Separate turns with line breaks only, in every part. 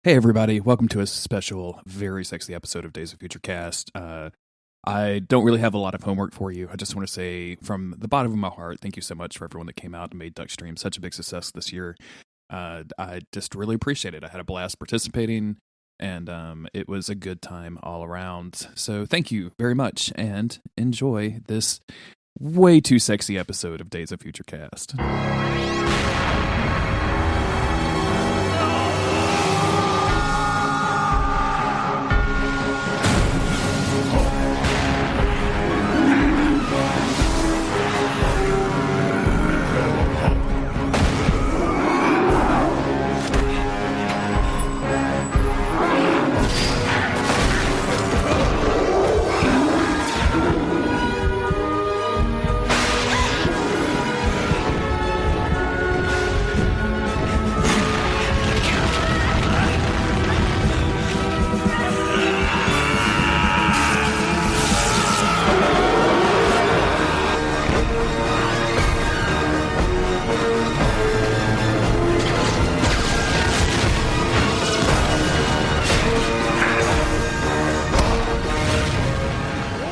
Hey everybody, welcome to a special, very sexy episode of Days of Future Cast. I don't really have a lot of homework for you. I just want to say from the bottom of my heart, thank you so much for everyone that came out and made Duckstream such a big success this year. I just really appreciate it. I had a blast participating, and it was a good time all around. So thank you very much, and enjoy this way too sexy episode of Days of Future Cast.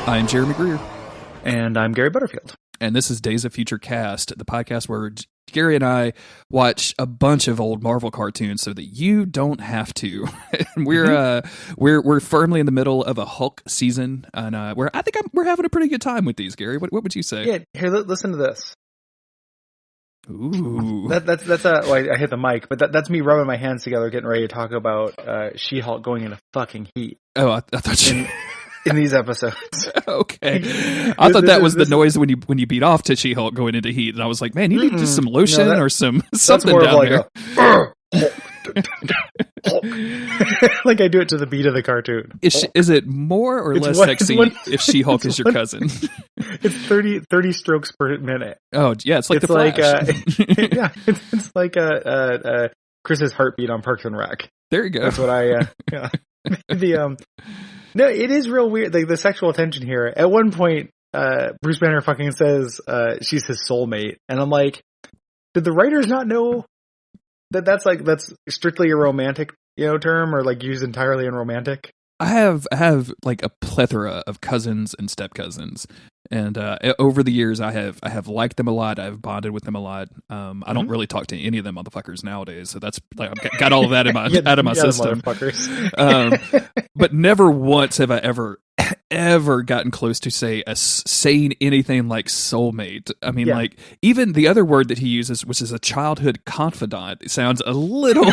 I'm Jeremy Greer.
And I'm Gary Butterfield.
And this is Days of Future Cast, the podcast where Gary and I watch a bunch of old Marvel cartoons so that you don't have to. And we're firmly in the middle of a Hulk season, and we're having a pretty good time with these. Gary, what would you say?
Yeah, here, listen to this.
Ooh,
that's well, I hit the mic, but that's me rubbing my hands together, getting ready to talk about She-Hulk going into fucking heat.
Oh, I thought you.
In these episodes.
Okay. I thought that was the noise when you beat off to She-Hulk going into heat, and I was like, man, you need just some lotion or something down there.
Like I do it to the beat of the cartoon.
Is it more or less sexy if She-Hulk is your cousin?
It's 30 strokes per minute.
Oh, yeah, it's like the Flash.
Yeah, it's like Chris's heartbeat on Parks and Rec.
There you go.
That's what yeah. No, it is real weird. Like the sexual tension here. At one point, Bruce Banner fucking says she's his soulmate, and I'm like, did the writers not know that that's strictly a romantic term, or like used entirely in romantic?
I have like a plethora of cousins and step cousins, and over the years I have liked them a lot. I've bonded with them a lot. I don't really talk to any of them motherfuckers nowadays, so that's like I've got all of that in my out of my system. But never once have I ever gotten close to saying anything like soulmate. I mean, like even the other word that he uses, which is a childhood confidant, it sounds a little.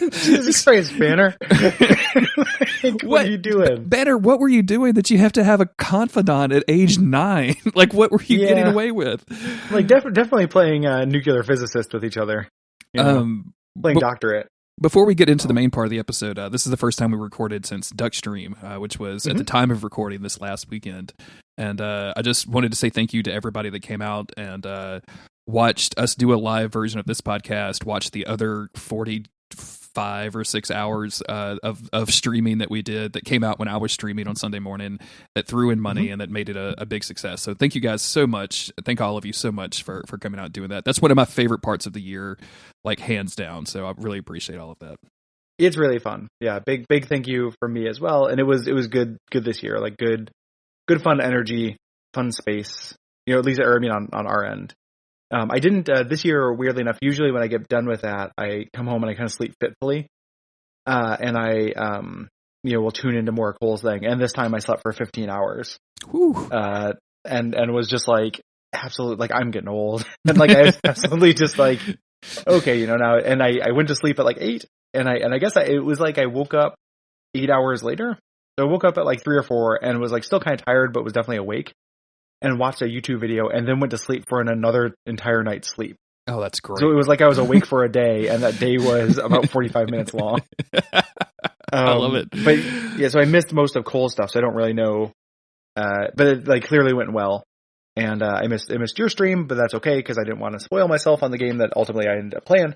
Jesus Christ, Banner! What are you doing,
Banner? What were you doing that you have to have a confidant at age 9? Like, what were you getting away with?
Like, definitely playing nuclear physicist with each other. Playing doctorate.
Before we get into the main part of the episode, this is the first time we recorded since Duckstream, which was at the time of recording this last weekend. And I just wanted to say thank you to everybody that came out and watched us do a live version of this podcast, watched the other 45 or 6 hours of streaming that we did that came out when I was streaming on Sunday morning, that threw in money and that made it a big success. So thank you guys so much. Thank all of you so much for coming out and doing that. That's one of my favorite parts of the year, like hands down. So I really appreciate all of that.
It's really fun. Yeah. Big thank you from me as well. And it was good this year, like good fun energy, fun space, at least, on our end. I didn't this year, weirdly enough. Usually when I get done with that, I come home and I kind of sleep fitfully, and I will tune into more Cole's thing. And this time I slept for 15 hours, and was just like absolutely like I'm getting old, and like I was absolutely just like okay, now. And I went to sleep at like 8, and I guess it was like I woke up 8 hours later. So I woke up at like 3 or 4 and was like still kind of tired, but was definitely awake. And watched a YouTube video and then went to sleep for another entire night's sleep.
Oh, that's great.
So it was like I was awake for a day, and that day was about 45 minutes long.
I love it.
But yeah, so I missed most of Cole's stuff, so I don't really know. But it like clearly went well. And I missed your stream, but that's okay because I didn't want to spoil myself on the game that ultimately I ended up playing.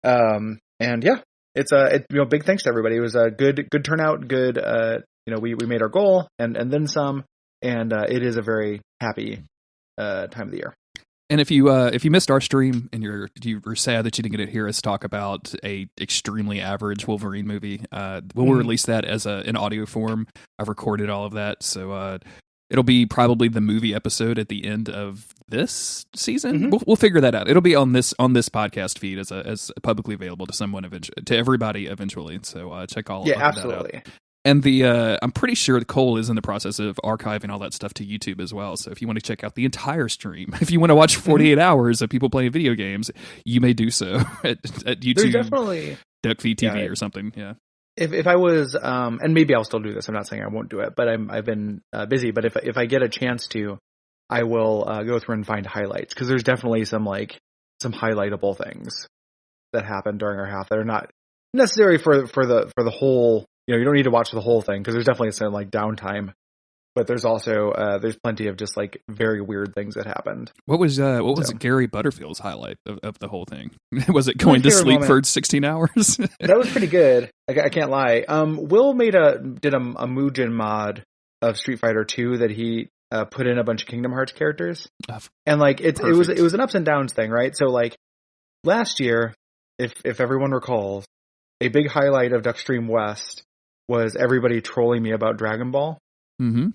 And yeah, it's big thanks to everybody. It was a good turnout. Good, we made our goal and then some. And it is a very happy time of the year.
And if you missed our stream and you were sad that you didn't get to hear us talk about a extremely average Wolverine movie, we'll release that as an audio form. I've recorded all of that, so it'll be probably the movie episode at the end of this season. We'll figure that out. It'll be on this podcast feed as publicly available to someone to everybody eventually. So check all of
absolutely.
that out. And I'm pretty sure Cole is in the process of archiving all that stuff to YouTube as well. So if you want to check out the entire stream, if you want to watch 48 hours of people playing video games, you may do so at YouTube.
There's definitely
Duckfeed.tv or something. Yeah.
If I was, and maybe I'll still do this. I'm not saying I won't do it, but I've been busy. But if I get a chance to, I will go through and find highlights, because there's definitely some highlightable things that happen during our half that are not necessary for the whole. You don't need to watch the whole thing, because there's definitely some downtime, but there's also there's plenty of just very weird things that happened.
What was Gary Butterfield's highlight of the whole thing? Was it going to sleep for 16 hours?
That was pretty good. I can't lie. Will did a Mugen mod of Street Fighter 2 that he put in a bunch of Kingdom Hearts characters, and it was an ups and downs thing, right? So last year, if everyone recalls, a big highlight of Duckstream West was everybody trolling me about Dragon Ball.
Mm-hmm.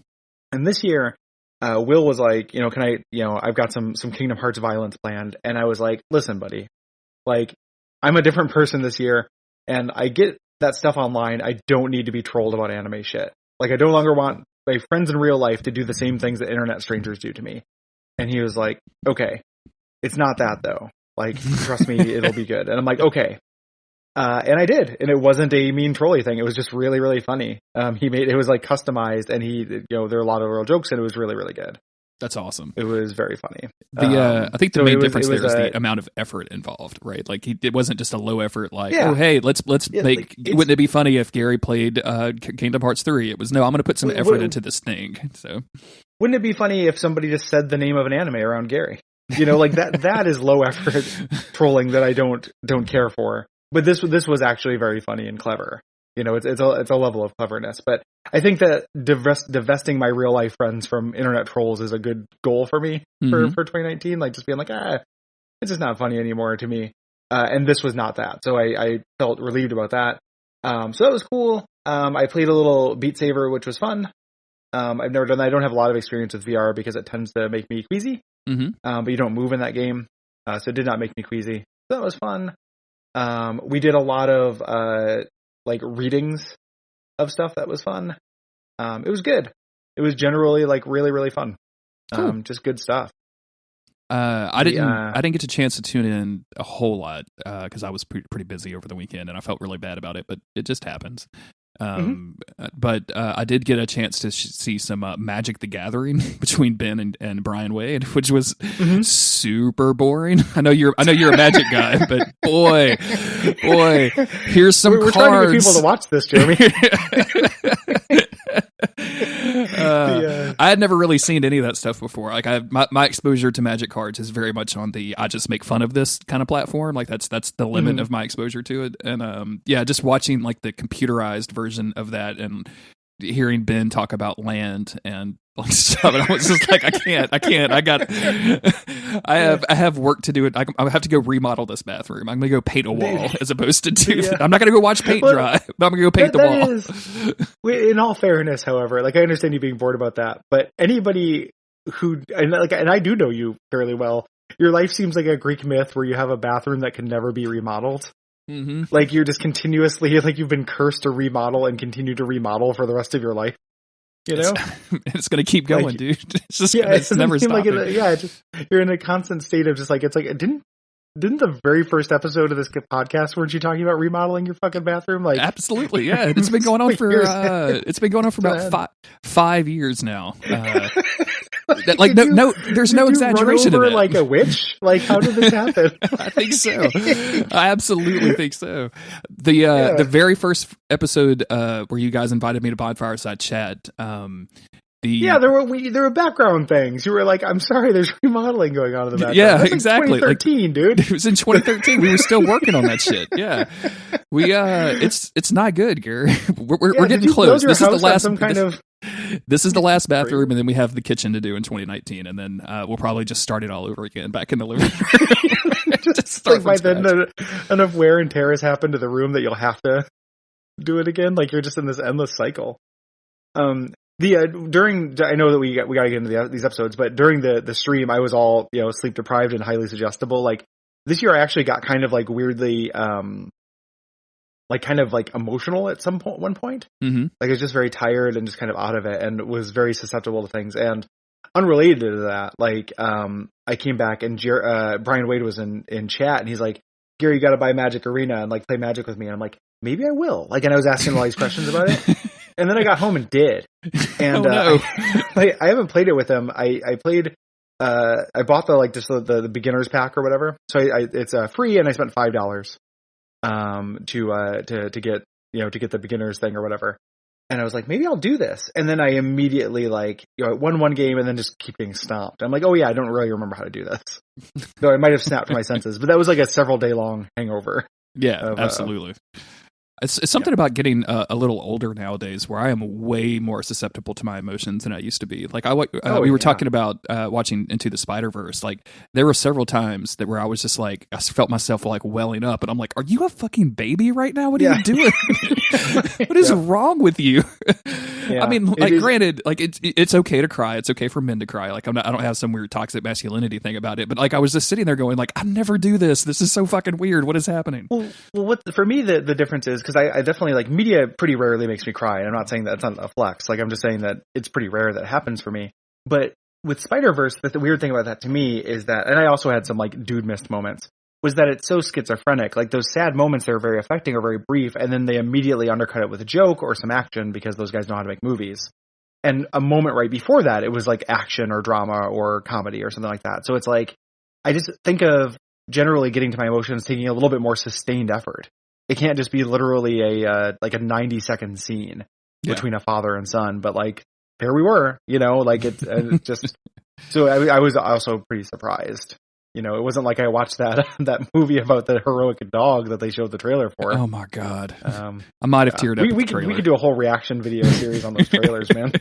And this year, Will was like, can I, I've got some Kingdom Hearts violence planned. And I was like, listen, buddy, I'm a different person this year, and I get that stuff online. I don't need to be trolled about anime shit. I no longer want my friends in real life to do the same things that internet strangers do to me. And he was like, okay, it's not that though. Trust me, it'll be good. And I'm like, okay. And I did, and it wasn't a mean trolly thing. It was just really, really funny. He made it was customized, and there were a lot of real jokes, and it was really, really good.
That's awesome.
It was very funny.
I think the main difference there is the amount of effort involved, right? It wasn't just a low effort, oh hey, let's make. Wouldn't it be funny if Gary played Kingdom Hearts 3? It was no, I'm going to put some effort into this thing. So
wouldn't it be funny if somebody just said the name of an anime around Gary? That is low effort trolling that I don't care for. But this was actually very funny and clever. It's a level of cleverness. But I think that divesting my real life friends from internet trolls is a good goal for me for 2019. Just being it's just not funny anymore to me. And this was not that. So I felt relieved about that. So that was cool. I played a little Beat Saber, which was fun. I've never done that. I don't have a lot of experience with VR because it tends to make me queasy. But you don't move in that game. So it did not make me queasy. So that was fun. We did a lot of readings of stuff that was fun. It was good. It was generally really, really fun.
Cool.
Just good stuff.
I didn't get a chance to tune in a whole lot because I was pretty busy over the weekend, and I felt really bad about it, but it just happens. But I did get a chance to see some Magic the Gathering between Ben and Brian Wade, which was super boring. I know you're a Magic guy, but boy, here's some
we're
cards.
Trying to get people to watch this, Jeremy.
I had never really seen any of that stuff before. My exposure to Magic cards is very much on the I just make fun of this kind of platform. That's the limit of my exposure to it. And just watching the computerized version of that and hearing Ben talk about land and stuff, and I was just I can't. I have work to do. I have to go remodel this bathroom. I'm going to go paint a wall as opposed to do. I'm not going to go watch paint dry, but I'm going to go paint the wall.
In all fairness, however, I understand you being bored about that, but anybody who and I do know you fairly well. Your life seems like a Greek myth where you have a bathroom that can never be remodeled.
Mm-hmm.
You're just continuously you've been cursed to remodel and continue to remodel for the rest of your life.
It's going to keep going, dude. It's just it's never stopping.
You're in a constant state of just didn't the very first episode of this podcast weren't you talking about remodeling your fucking bathroom?
Absolutely, yeah. It's been going on for about 5 years now. There's no exaggeration
run over,
in it.
A witch? How did this happen?
I think so. I absolutely think so. The very first episode where you guys invited me to Bonfireside Chat. There were background things. You were I'm sorry, there's remodeling going on in the background. Yeah, exactly.
2013, dude.
It was in 2013. We were still working on that shit. Yeah, it's not good, Gary. We're getting close. This is the last. This is the last bathroom, and then we have the kitchen to do in 2019, and then we'll probably just start it all over again back in the living room.
Just start like by then enough wear and tear has happened to the room that you'll have to do it again. Like you're just in this endless cycle. During I know that we got to get into these episodes, but during the stream, I was all sleep deprived and highly suggestible. Like this year, I actually got kind of like weirdly kind of emotional at one point.
Mm-hmm.
Like I was just very tired and just kind of out of it, and was very susceptible to things. And unrelated to that, I came back and Brian Wade was in chat, and he's like, "Gary, you got to buy Magic Arena and play Magic with me." And I'm like, "Maybe I will." And I was asking all these questions about it, and then I got home and did. And I haven't played it with him. I played. I bought the beginners pack or whatever. So it's free, and I spent $5 to get the beginners thing or whatever. And I was like, maybe I'll do this. And then I immediately won one game and then just keep getting stomped. I'm like, oh yeah, I don't really remember how to do this. So I might have snapped my senses, but that was like a several day long hangover.
Yeah, absolutely. It's something about getting a little older nowadays where I am way more susceptible to my emotions than I used to be. We were talking about watching Into the Spider-Verse. There were several times where I was just I felt myself welling up, and I'm like, "Are you a fucking baby right now? What are you doing? What is wrong with you?" I mean, granted, it's okay to cry. It's okay for men to cry. I don't have some weird toxic masculinity thing about it, but I was just sitting there going, I never do this. This is so fucking weird. What is happening?
Well, what for me the difference is, because I definitely media pretty rarely makes me cry. And I'm not saying that's not a flex. I'm just saying that it's pretty rare that happens for me. But with Spider-Verse, the weird thing about that to me is that, and I also had some dude missed moments, was that it's so schizophrenic. Those sad moments that are very affecting are very brief, and then they immediately undercut it with a joke or some action because those guys know how to make movies. And a moment right before that, it was action or drama or comedy or something like that. So it's I just think of generally getting to my emotions taking a little bit more sustained effort. It can't just be literally a 90-second scene between a father and son, but there we were, it's just. So I was also pretty surprised. It wasn't like I watched that movie about the heroic dog that they showed the trailer for.
Oh my god! I might have teared up.
We could do a whole reaction video series on those trailers, man.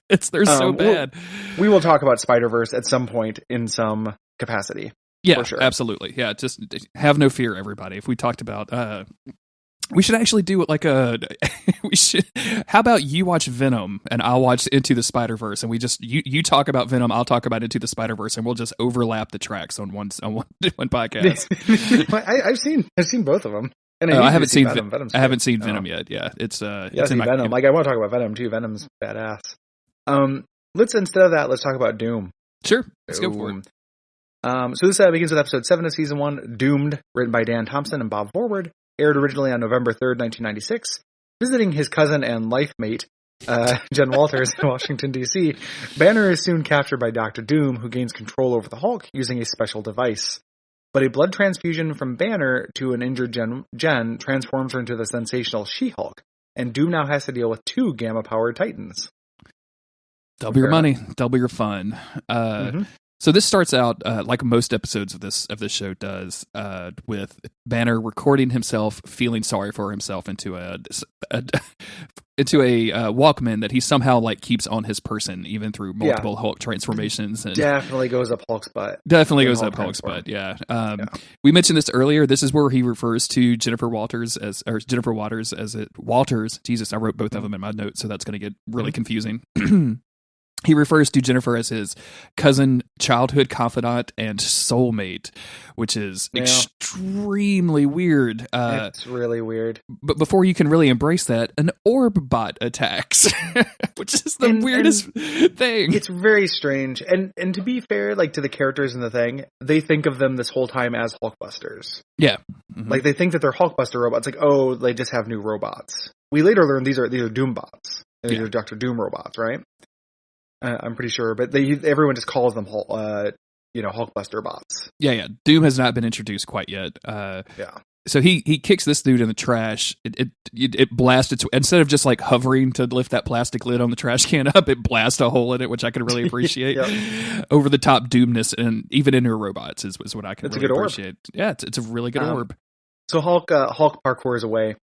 They're so bad.
We will talk about Spider-Verse at some point in some capacity.
Yeah,
for sure.
Absolutely. Yeah, just have no fear, everybody. If we talked about, we should actually do it we should. How about you watch Venom and I'll watch Into the Spider-Verse, and we just you talk about Venom, I'll talk about Into the Spider-Verse, and we'll just overlap the tracks on one podcast.
I've seen both of them. And
I haven't seen Venom. I haven't seen Venom yet. Yeah, it's in my
Venom. I want to talk about Venom too. Venom's badass. Instead of that, let's talk about Doom.
Sure, let's go for it.
So this begins with episode 7 of season 1, Doomed, written by Dan Thompson and Bob Forward, aired originally on November 3rd, 1996. Visiting his cousin and life mate, Jen Walters, in Washington, D.C., Banner is soon captured by Dr. Doom, who gains control over the Hulk using a special device. But a blood transfusion from Banner to an injured Jen transforms her into the sensational She-Hulk, and Doom now has to deal with 2 gamma-powered Titans.
Double your money, double your fun. So this starts out like most episodes of this show does, with Banner recording himself feeling sorry for himself into a Walkman that he somehow keeps on his person even through multiple Hulk transformations. And
definitely goes up Hulk's butt.
Definitely goes up Hulk's butt. Yeah. We mentioned this earlier. This is where he refers to Jennifer Waters as Walters. Jesus, I wrote both of them in my notes, so that's going to get really confusing. He refers to Jennifer as his cousin, childhood confidant, and soulmate, which is extremely weird.
It's really weird.
But before you can really embrace that, an orb bot attacks, which is the weirdest thing.
It's very strange. And to be fair, to the characters in the thing, they think of them this whole time as Hulkbusters.
Yeah. Mm-hmm.
They think that they're Hulkbuster robots. They just have new robots. We later learn these are Doom bots. These are Dr. Doom robots, right? I'm pretty sure, but everyone just calls them Hulkbuster bots.
Yeah. Doom has not been introduced quite yet. So he kicks this dude in the trash. It blasts its, instead of just hovering to lift that plastic lid on the trash can up, it blasts a hole in it, which I could really appreciate. Over the top doomness, and even in her robots is what I can really appreciate. Orb. Yeah, it's a really good orb.
So Hulk parkours away.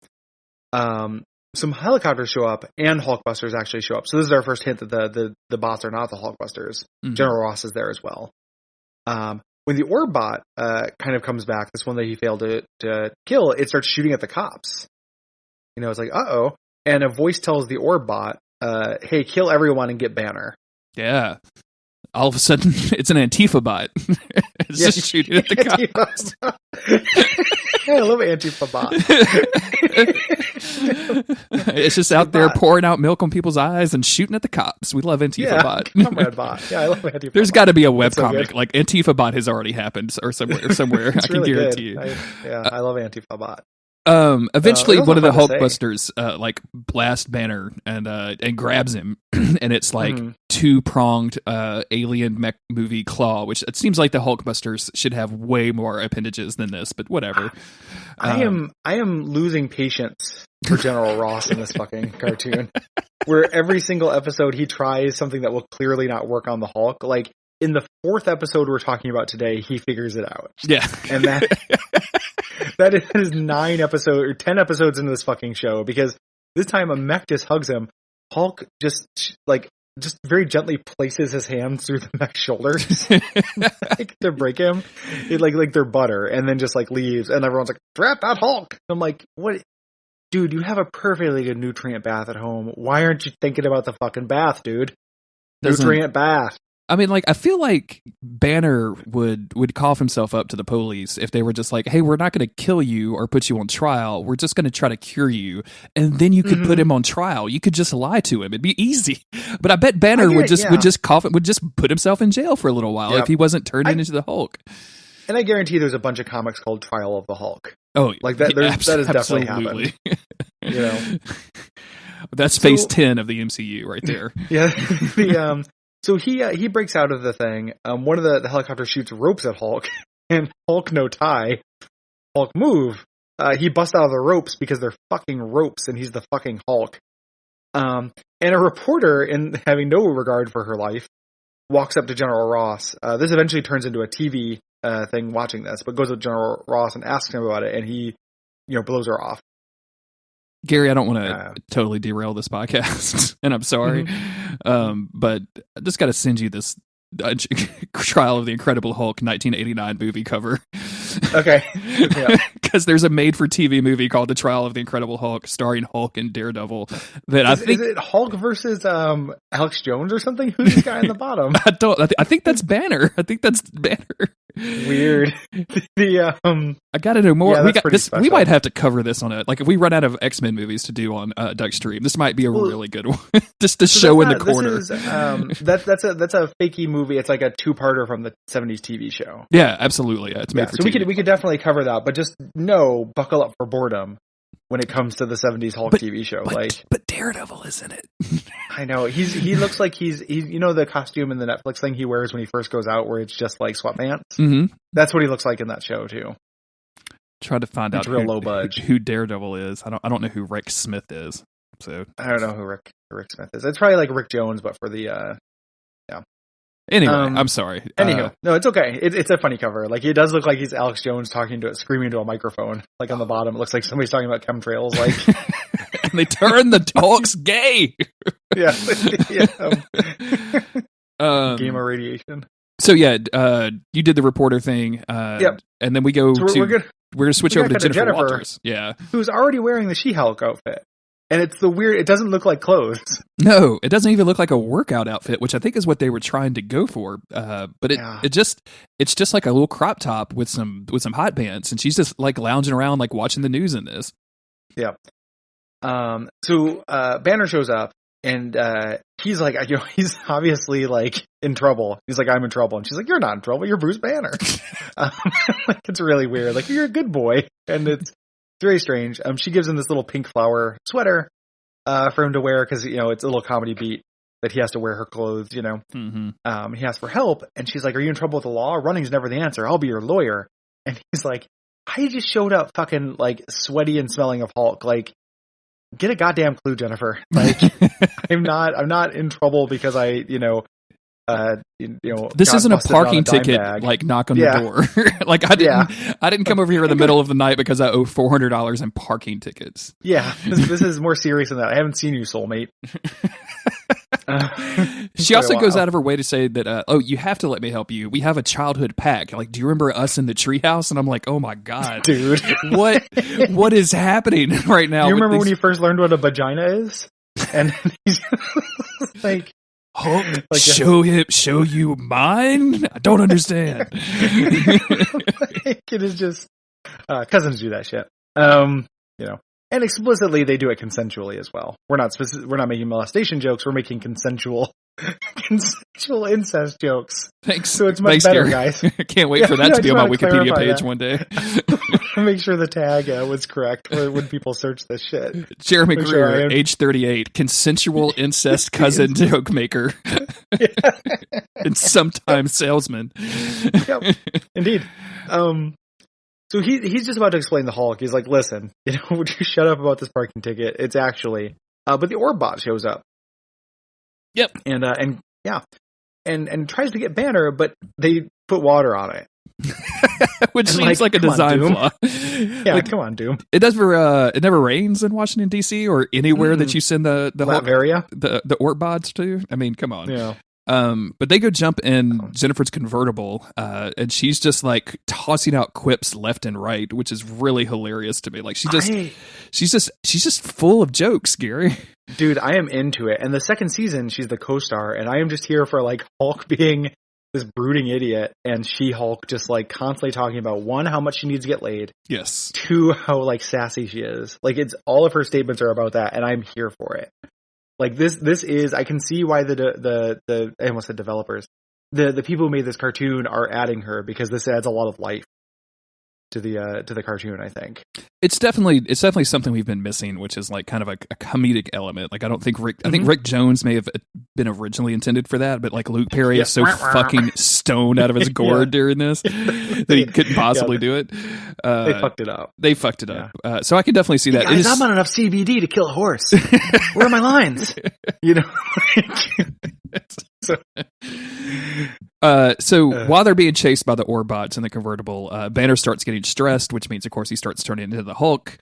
some helicopters show up and Hulkbusters actually show up. So this is our first hint that the bots are not the Hulkbusters. Mm-hmm. General Ross is there as well. When the orb bot kind of comes back, this one that he failed to kill, it starts shooting at the cops. It's like, uh-oh. And a voice tells the orb bot, hey, kill everyone and get Banner.
Yeah. All of a sudden, it's an Antifa bot. It's just shooting at the cops.
I love Antifa bot.
It's just out there pouring out milk on people's eyes and shooting at the cops. We love Antifa bot.
Comrade bot. Yeah, I love Antifa.
There's got to be a webcomic like Antifa bot has already happened or somewhere. I can guarantee you.
I love Antifa bot.
Eventually, one of the Hulkbusters like blast Banner and grabs him, and it's like two-pronged alien mech movie claw, which it seems like the Hulkbusters should have way more appendages than this, but whatever.
I am losing patience for General Ross in this fucking cartoon, where every single episode he tries something that will clearly not work on the Hulk. Like in the 4th episode we're talking about today, he figures it out.
Yeah,
and that is 9 episodes or 10 episodes into this fucking show, because this time a mech just hugs him. Hulk just very gently places his hands through the mech's shoulders like to break him. It like they're butter, and then just like leaves, and everyone's like, "Trap that Hulk!" I'm like, "What, dude? You have a perfectly good nutrient bath at home. Why aren't you thinking about the fucking bath, dude? Nutrient bath."
I mean, like, I feel like Banner would cough himself up to the police if they were just like, hey, we're not going to kill you or put you on trial. We're just going to try to cure you. And then you could put him on trial. You could just lie to him. It'd be easy. But I bet Banner would just put himself in jail for a little while if he wasn't turned into the Hulk.
And I guarantee there's a bunch of comics called Trial of the Hulk.
Oh,
like that. That has definitely happened.
That's phase 10 of the MCU right there.
Yeah. So he breaks out of the thing. One of the helicopters shoots ropes at Hulk, and Hulk no tie. Hulk move. He busts out of the ropes because they're fucking ropes, and he's the fucking Hulk. And a reporter, in having no regard for her life, walks up to General Ross. This eventually turns into a TV thing watching this, but goes to General Ross and asks him about it, and he, blows her off.
Gary, I don't want to totally derail this podcast, and I'm sorry, but I just got to send you this Trial of the Incredible Hulk 1989 movie cover.
Okay.
Because there's a made-for-TV movie called The Trial of the Incredible Hulk, starring Hulk and Daredevil. Is
it Hulk versus Alex Jones or something? Who's this guy in the bottom?
I think that's Banner. Weird. I gotta know more.
Yeah,
we might have to cover this on if we run out of X-Men movies to do on Duckstream, this might be a really good one. Just to show in the corner.
That's a fakey movie. It's like a 2-parter from the 70s TV show.
Yeah, absolutely. It's made for TV.
We could definitely cover that, but just buckle up for boredom when it comes to the 70s Hulk TV show.
But Daredevil is in it.
I know. He looks like he's the costume in the Netflix thing he wears when he first goes out, where it's just like sweatpants.
Mm-hmm.
That's what he looks like in that show too.
Try to find out
real low budge.
Who Daredevil is. I don't know who Rick Smith is. So
I don't know who Rick Smith is. It's probably like Rick Jones, but for the
Anyway, I'm sorry.
No, it's okay. It's a funny cover. Like, it does look like he's Alex Jones screaming to a microphone. Like, on the bottom, it looks like somebody's talking about chemtrails. Like,
and they turn the Hulks gay.
Yeah. Gamma radiation.
So you did the reporter thing.
Yep.
And then we go we're gonna switch over to Jennifer Walters. Yeah.
Who's already wearing the She-Hulk outfit. And it's it doesn't look like clothes.
No, it doesn't even look like a workout outfit, which I think is what they were trying to go for. But it's just like a little crop top with some hot pants, and she's just like lounging around, like watching the news in this.
Yeah. So Banner shows up, and he's like, he's obviously like in trouble. He's like, I'm in trouble, and she's like, you're not in trouble. You're Bruce Banner. Like, it's really weird. Like, you're a good boy, and it's very strange. She gives him this little pink flower sweater for him to wear because, it's a little comedy beat that he has to wear her clothes,
Mm-hmm.
He asks for help, and she's like, are you in trouble with the law? Running's never the answer. I'll be your lawyer. And he's like, I just showed up fucking, like, sweaty and smelling of Hulk. Like, get a goddamn clue, Jennifer. Like, I'm not in trouble because I,
this isn't a parking ticket.
Bag.
Like knock on the door. Like I didn't come over here in the middle of the night because I owe $400 in parking tickets.
Yeah, this is more serious than that. I haven't seen you, soulmate.
She also goes out of her way to say that, you have to let me help you. We have a childhood pact. Like, do you remember us in the treehouse? And I'm like, oh my God,
dude,
what is happening right now?
Do you remember when you first learned what a vagina is? And he's like,
Hulk, show you mine? I don't understand.
It is just, cousins do that shit. And explicitly they do it consensually as well. We're not making molestation jokes. We're making consensual incest jokes.
Thanks.
So it's much better, guys.
Can't wait for that to be on my Wikipedia page one day.
Make sure the tag was correct when people search this shit.
Jeremy Greer, age 38, consensual incest cousin joke maker, and sometimes salesman.
Yep, indeed. So he's just about to explain the Hulk. He's like, listen, would you shut up about this parking ticket? It's actually, but the Orbot shows up.
Yep.
And tries to get Banner, but they put water on it.
Which seems like a design flaw.
Yeah, come on, Doom.
It never rains in Washington D.C. or anywhere that you send the
Latveria,
the Ortbots to. I mean, come on.
Yeah.
But they go jump in Jennifer's convertible, and she's just like tossing out quips left and right, which is really hilarious to me. Like she's just full of jokes, Gary.
Dude, I am into it. And the second season, she's the co-star, and I am just here for like Hulk being this brooding idiot, and She-Hulk just like constantly talking about, one, how much she needs to get laid.
Yes.
Two, how like sassy she is. Like it's all of her statements are about that, and I'm here for it. Like this is, I can see why the I almost said developers, the people who made this cartoon are adding her, because this adds a lot of life to the cartoon. I think
it's definitely something we've been missing, which is like kind of a comedic element. Like I don't think I think Rick Jones may have been originally intended for that, but like Luke Perry is so fucking stoned out of his gourd during this that he couldn't possibly do it.
They fucked it up.
They fucked it up. So I can definitely see that.
Guys, I'm on enough CBD to kill a horse. Where are my lines?
So while they're being chased by the Orbots in the convertible, Banner starts getting stressed, which means, of course, he starts turning into the Hulk.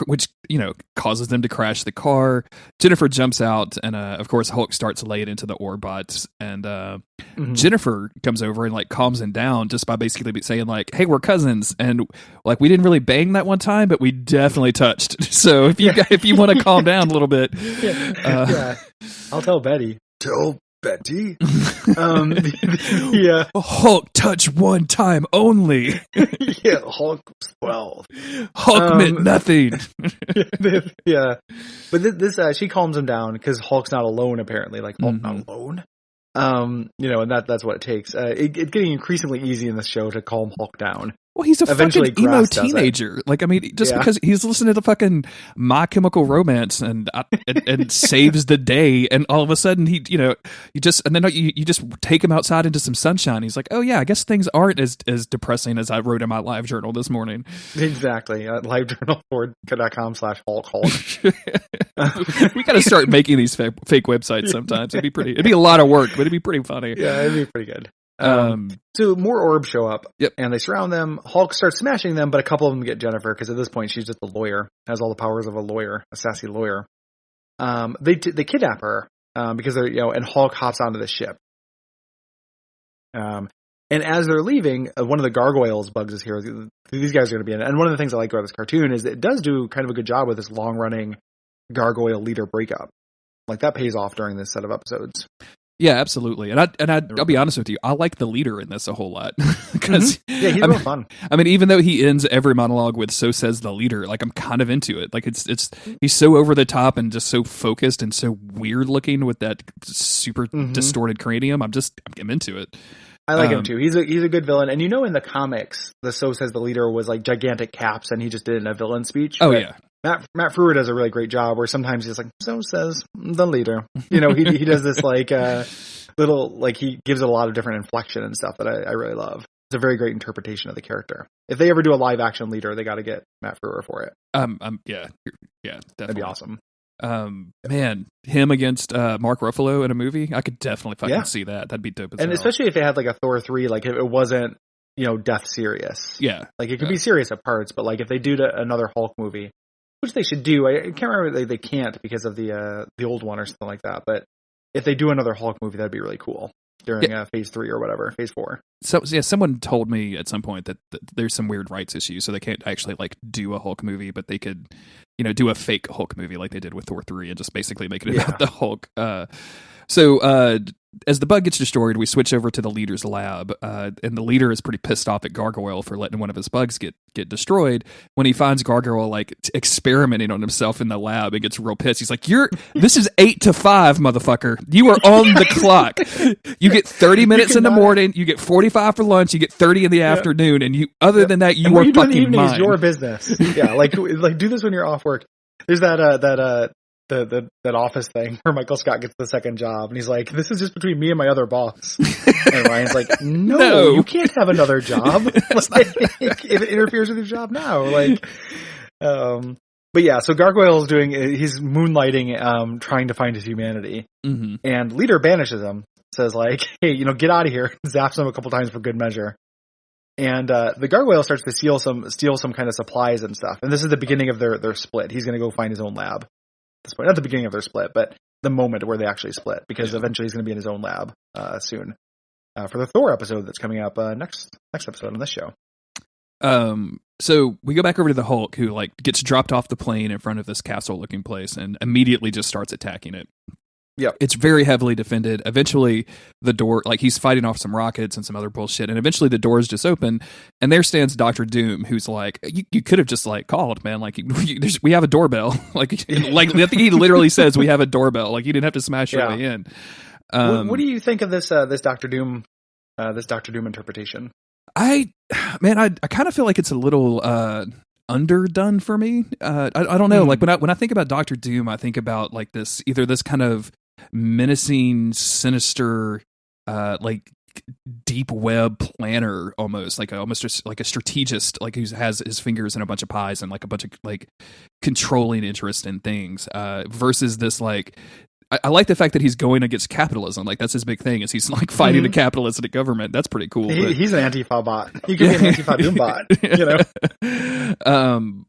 Which causes them to crash the car. Jennifer jumps out, and of course, Hulk starts laying into the Orbots, and Jennifer comes over and like calms him down just by basically saying like, "Hey, we're cousins, and like we didn't really bang that one time, but we definitely touched. So if you want to calm down a little bit,
I'll tell Betty." Tell Betty?
Hulk touch one time only.
Yeah, Hulk was 12.
Hulk meant nothing.
Yeah. But this she calms him down because Hulk's not alone, apparently. Like, Hulk's not alone. And that's what it takes. It's getting increasingly easy in this show to calm Hulk down.
Well, he's a fucking emo teenager. Like, I mean, just because he's listening to the fucking My Chemical Romance and saves the day, and all of a sudden you just take him outside into some sunshine. He's like, oh yeah, I guess things aren't as depressing as I wrote in my live journal this morning.
Exactly. livejournal.com/Hulk.
We got to start making these fake websites sometimes. It'd be a lot of work, but it'd be pretty funny.
Yeah, it'd be pretty good. So more orbs show up, and they surround them. Hulk starts smashing them, but a couple of them get Jennifer, because at this point she's just a lawyer, has all the powers of a lawyer, a sassy lawyer. They kidnap her because they're and Hulk hops onto the ship. And as they're leaving, one of the gargoyles bugs is here. These guys are going to be in it. And one of the things I like about this cartoon is that it does do kind of a good job with this long running gargoyle leader breakup. Like that pays off during this set of episodes.
Yeah, absolutely. And I'll be honest with you, I like the leader in this a whole lot. Because
he's real fun.
I mean, even though he ends every monologue with "so says the leader," like I'm kind of into it. Like he's so over the top and just so focused and so weird looking with that super distorted cranium. I'm into it.
I like him too. He's a good villain. And in the comics, the "so says the leader" was like gigantic caps, and he just did it in a villain speech.
Oh yeah.
Matt Frewer does a really great job where sometimes he's like, so says the leader. He does this like little, like he gives it a lot of different inflection and stuff that I really love. It's a very great interpretation of the character. If they ever do a live action leader, they got to get Matt Frewer for it.
Yeah, definitely.
That'd be awesome.
Man, him against Mark Ruffalo in a movie, I could definitely fucking see that. That'd be dope as hell.
Especially if it had like a Thor 3, like if it wasn't, death serious.
Yeah.
Like it could be serious at parts, but like if they do another Hulk movie, which they should do, I can't remember, they can't because of the old one or something like that, but if they do another Hulk movie, that'd be really cool during phase 3 or whatever, phase 4.
So yeah, someone told me at some point that there's some weird rights issues, so they can't actually like do a Hulk movie, but they could, do a fake Hulk movie like they did with Thor 3 and just basically make it about the Hulk. So as the bug gets destroyed, we switch over to the leader's lab, and the leader is pretty pissed off at Gargoyle for letting one of his bugs get destroyed. When he finds Gargoyle like experimenting on himself in the lab, and gets real pissed. He's like, this is 8 to 5, motherfucker. You are on the clock. You get 30 minutes in the morning, you get 45 for lunch, you get 30 in the afternoon, and other than that, you are fucking mine.
Is your business. Yeah, like do this when you're off work. There's that office thing where Michael Scott gets the second job, and he's like, "This is just between me and my other boss." And Ryan's like, "No, you can't have another job. If it interferes with your job now." But yeah, so Gargoyle is he's moonlighting, trying to find his humanity, and leader banishes him. Says like, "Hey, get out of here." Zaps him a couple times for good measure. And the Gargoyle starts to steal some kind of supplies and stuff. And this is the beginning of their split. He's going to go find his own lab. This point, not the beginning of their split, but the moment where they actually split, because eventually he's going to be in his own lab soon for the Thor episode that's coming up next episode on this show.
So we go back over to the Hulk, who like gets dropped off the plane in front of this castle-looking place and immediately just starts attacking it.
Yeah, it's
very heavily defended. Eventually, the door, like he's fighting off some rockets and some other bullshit, and eventually the doors just open, and there stands Dr. Doom, who's like, "You could have just like called, man. Like we have a doorbell. like I think he literally says we have a doorbell. Like you didn't have to smash your way in."
What do you think of this Dr. Doom interpretation?
I kind of feel like it's a little underdone for me. I don't know. Like when I think about Dr. Doom, I think about like this kind of menacing, sinister, like deep web planner, almost just like a strategist, like who has his fingers in a bunch of pies and like a bunch of like controlling interest in things, versus this like. I like the fact that he's going against capitalism. Like that's his big thing. Is he's like fighting the capitalist government. That's pretty cool.
He's an Antifa bot. He could be an Antifa Doom bot.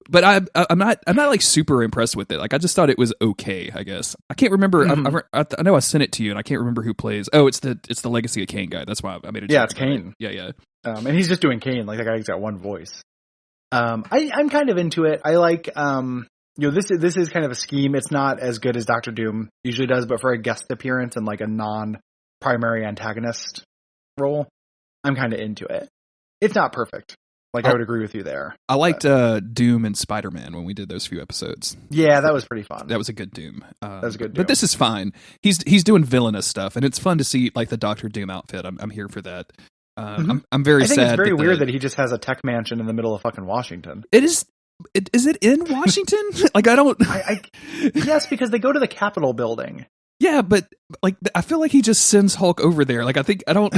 But I'm not like super impressed with it. Like I just thought it was okay. I guess I can't remember. I know I sent it to you, and I can't remember who plays. Oh, it's the Legacy of Kane guy. That's why I made it.
Yeah, it's Kane.
Yeah.
And he's just doing Kane. Like that guy's got one voice. I'm kind of into it. I like. This is kind of a scheme. It's not as good as Doctor Doom usually does, but for a guest appearance and like a non-primary antagonist role, I'm kind of into it. It's not perfect. Like I would agree with you there.
I liked Doom and Spider-Man when we did those few episodes.
Yeah, that was pretty fun.
That was a good Doom.
That was a good Doom.
But this is fine. He's doing villainous stuff, and it's fun to see like the Doctor Doom outfit. I'm here for that. I'm very sad. I think
it's very weird that he just has a tech mansion in the middle of fucking Washington.
It is. Is it in Washington? Like I don't.
Yes, because they go to the Capitol building.
Yeah, but like I feel like he just sends Hulk over there. Like I don't.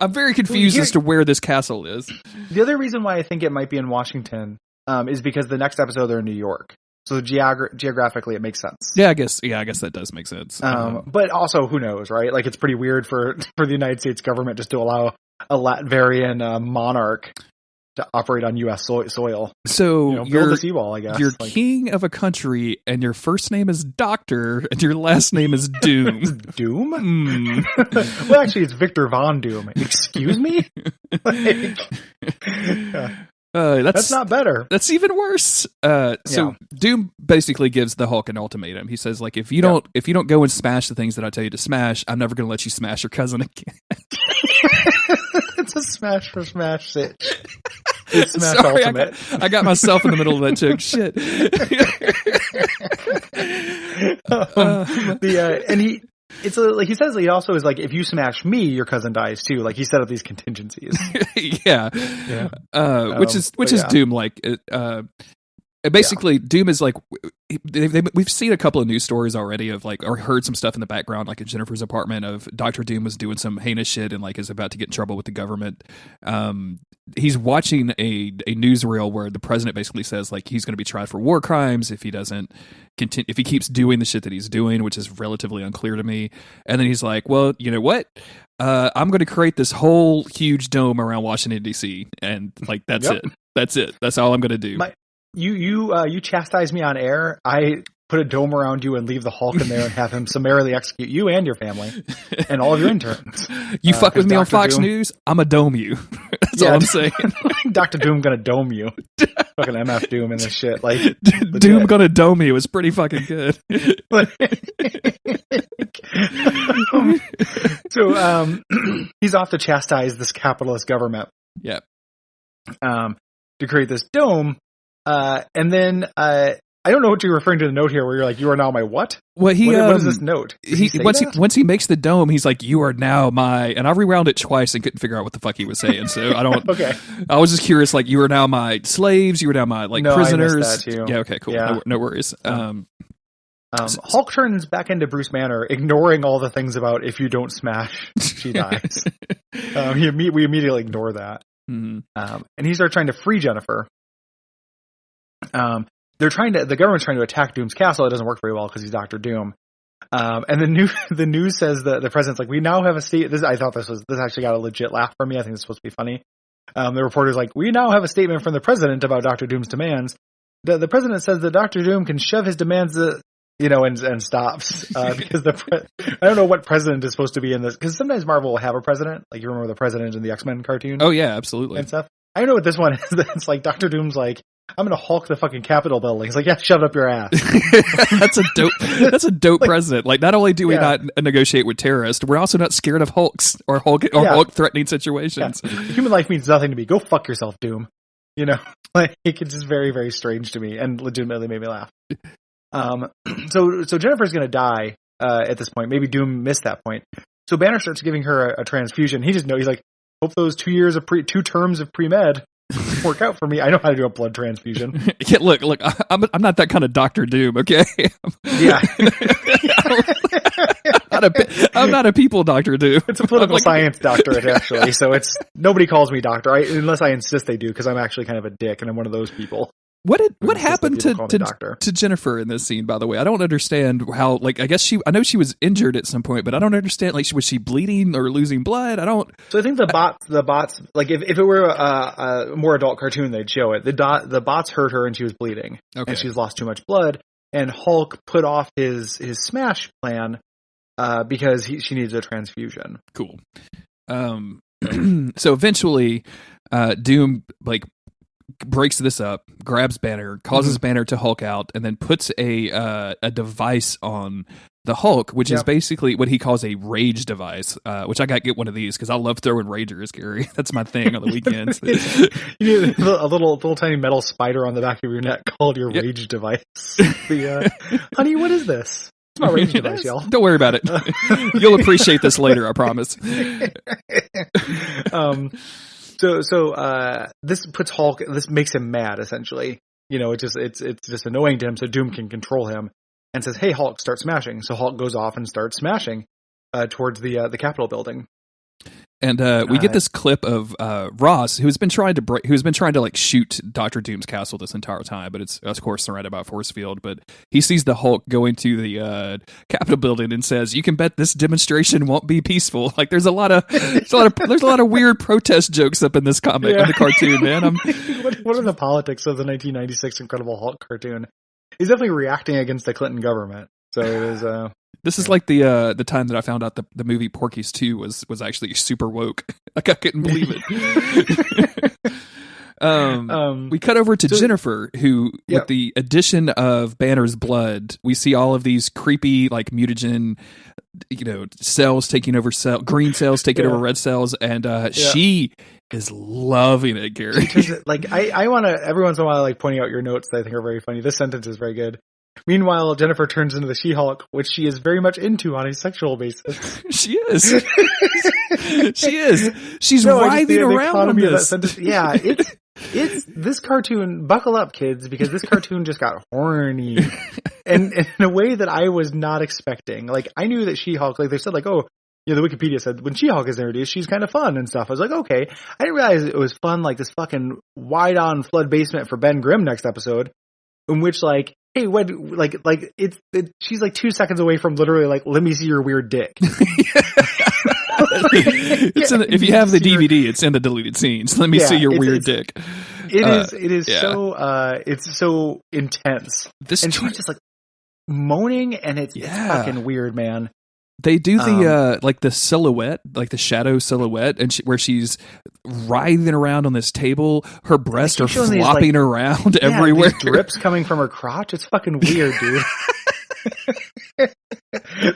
I'm very confused as to where this castle is.
The other reason why I think it might be in Washington is because the next episode they're in New York. So geographically, it makes sense.
Yeah, I guess that does make sense.
But also, who knows, right? Like, it's pretty weird for the United States government just to allow a Latverian monarch to operate on U.S. soil.
So
build a seawall, I guess.
You're king of a country, and your first name is Doctor, and your last name is Doom.
Doom? Well, actually, it's Victor Von Doom. Excuse me? That's not better.
That's even worse. So Doom basically gives the Hulk an ultimatum. He says, like, if you don't go and smash the things that I tell you to smash, I'm never going to let you smash your cousin again.
It's a smash for smash sitch. It's smash ultimate.
I got myself in the middle of that joke. Shit.
And he. It's like he says. He also is like, if you smash me, your cousin dies too. Like he set up these contingencies.
Yeah. Which is Doom. Like basically, Doom is like we've seen a couple of news stories already of like, or heard some stuff in the background, like in Jennifer's apartment, of Dr. Doom was doing some heinous shit and like is about to get in trouble with the government. he's watching a newsreel where the president basically says like he's going to be tried for war crimes if he doesn't continue, if he keeps doing the shit that he's doing, which is relatively unclear to me. And then he's like, well, you know what? I'm going to create this whole huge dome around Washington D.C. and like that's it. That's it. That's all I'm going to do.
You chastise me on air. I put a dome around you and leave the Hulk in there and have him summarily execute you and your family and all of your interns.
You fuck with me
Dr.
on Fox
Doom,
News, I'm a dome you. That's all I'm saying.
Dr. Doom gonna dome you. Fucking MF Doom and this shit. Like
Doom gonna dome you is pretty fucking good.
So he's off to chastise this capitalist government.
Yep.
To create this dome. And then I don't know what you're referring to the note here where you're like, you are now my what?
Well,
what is this note?
Once he makes the dome, he's like, you are now my, and I rewound it twice and couldn't figure out what the fuck he was saying. So I don't,
okay.
I was just curious, like, you are now my slaves. You are now my prisoners.
I missed that too.
Yeah. Okay, cool.
Yeah.
No worries.
Hulk turns back into Bruce Banner, ignoring all the things about if you don't smash, she dies. We immediately ignore that.
Mm-hmm.
And he starts trying to free Jennifer. The government's trying to attack Doom's castle. It doesn't work very well because he's Dr. Doom. And the news says that the president's like, we now have a state. I thought this actually got a legit laugh from me. I think it's supposed to be funny. The reporter's like, we now have a statement from the president about Dr. Doom's demands. The president says that Dr. Doom can shove his demands, and stops. Because I don't know what president is supposed to be in this. Because sometimes Marvel will have a president. Like you remember the president in the X-Men cartoon?
Oh yeah, absolutely.
And stuff. I don't know what this one is. It's like Dr. Doom's like, I'm gonna Hulk the fucking Capitol building. He's like, yeah, shove it up your ass.
That's a dope president. Like, not only do we not negotiate with terrorists, we're also not scared of Hulks or Hulk threatening situations. Yeah.
Human life means nothing to me. Go fuck yourself, Doom. Like it's just very, very strange to me and legitimately made me laugh. So Jennifer's gonna die at this point. Maybe Doom missed that point. So Banner starts giving her a transfusion. He's like, hope those 2 terms of pre-med work out for me. I know how to do a blood transfusion.
Yeah, look, I'm not that kind of Dr. Doom, okay?
Yeah.
I'm not a people Dr. Doom.
It's a political science doctorate, actually. So nobody calls me doctor, unless I insist they do, because I'm actually kind of a dick and I'm one of those people.
What happened to Jennifer in this scene, by the way? I don't understand how, like, I know she was injured at some point, but I don't understand, like, was she bleeding or losing blood?
So I think the bots, like, if it were a more adult cartoon, they'd show it. The bots hurt her and she was bleeding. Okay. And she's lost too much blood. And Hulk put off his smash plan, because she needs a transfusion.
Cool. So eventually, Doom, like, breaks this up, grabs Banner, causes Banner to Hulk out, and then puts a device on the Hulk, which is basically what he calls a rage device, which I got to get one of these because I love throwing ragers, Gary. That's my thing on the weekends.
You need a little tiny metal spider on the back of your neck called your rage device. Honey, what is this? It's my rage device, y'all.
Don't worry about it. You'll appreciate this later, I promise. So this puts Hulk. This makes him mad. Essentially, it's just annoying to him. So Doom can control him and says, "Hey, Hulk, start smashing." So Hulk goes off and starts smashing towards the Capitol building. And we get this clip of Ross, who's been trying to like shoot Dr. Doom's castle this entire time, but it's of course surrounded by a force field. But he sees the Hulk go into the Capitol building and says, "You can bet this demonstration won't be peaceful." Like there's a lot of weird protest jokes up in this comic, in the cartoon, man.
What are the politics of the 1996 Incredible Hulk cartoon? He's definitely reacting against the Clinton government. So it is.
This is like the time that I found out the movie Porky's 2 was actually super woke. Like I couldn't believe it. We cut over to Jennifer, who, with the addition of Banner's blood, we see all of these creepy, like, mutagen, cells taking over green cells taking over red cells, and she is loving it, Gary.
Like, I want to, every once in a while, like, pointing out your notes that I think are very funny. This sentence is very good. Meanwhile, Jennifer turns into the She-Hulk, which she is very much into on a sexual basis.
She is. She is. She's writhing around on this.
Yeah, it's this cartoon. Buckle up, kids, because this cartoon just got horny, and in a way that I was not expecting. Like I knew that She-Hulk, like they said, like, oh, the Wikipedia said when She-Hulk is introduced, she's kind of fun and stuff. I was like, okay. I didn't realize it was fun, like this fucking wide-on flood basement for Ben Grimm next episode, in which like, hey, what, she's like 2 seconds away from literally like, let me see your weird dick.
If you have the DVD, it's in the deleted scenes. Let me see your weird dick.
It is it's so intense. And she's just like moaning, and it's fucking weird, man.
They do the like the silhouette, like the shadow silhouette, and where she's writhing around on this table. Her breasts are flopping around everywhere.
These drips coming from her crotch. It's fucking weird, dude.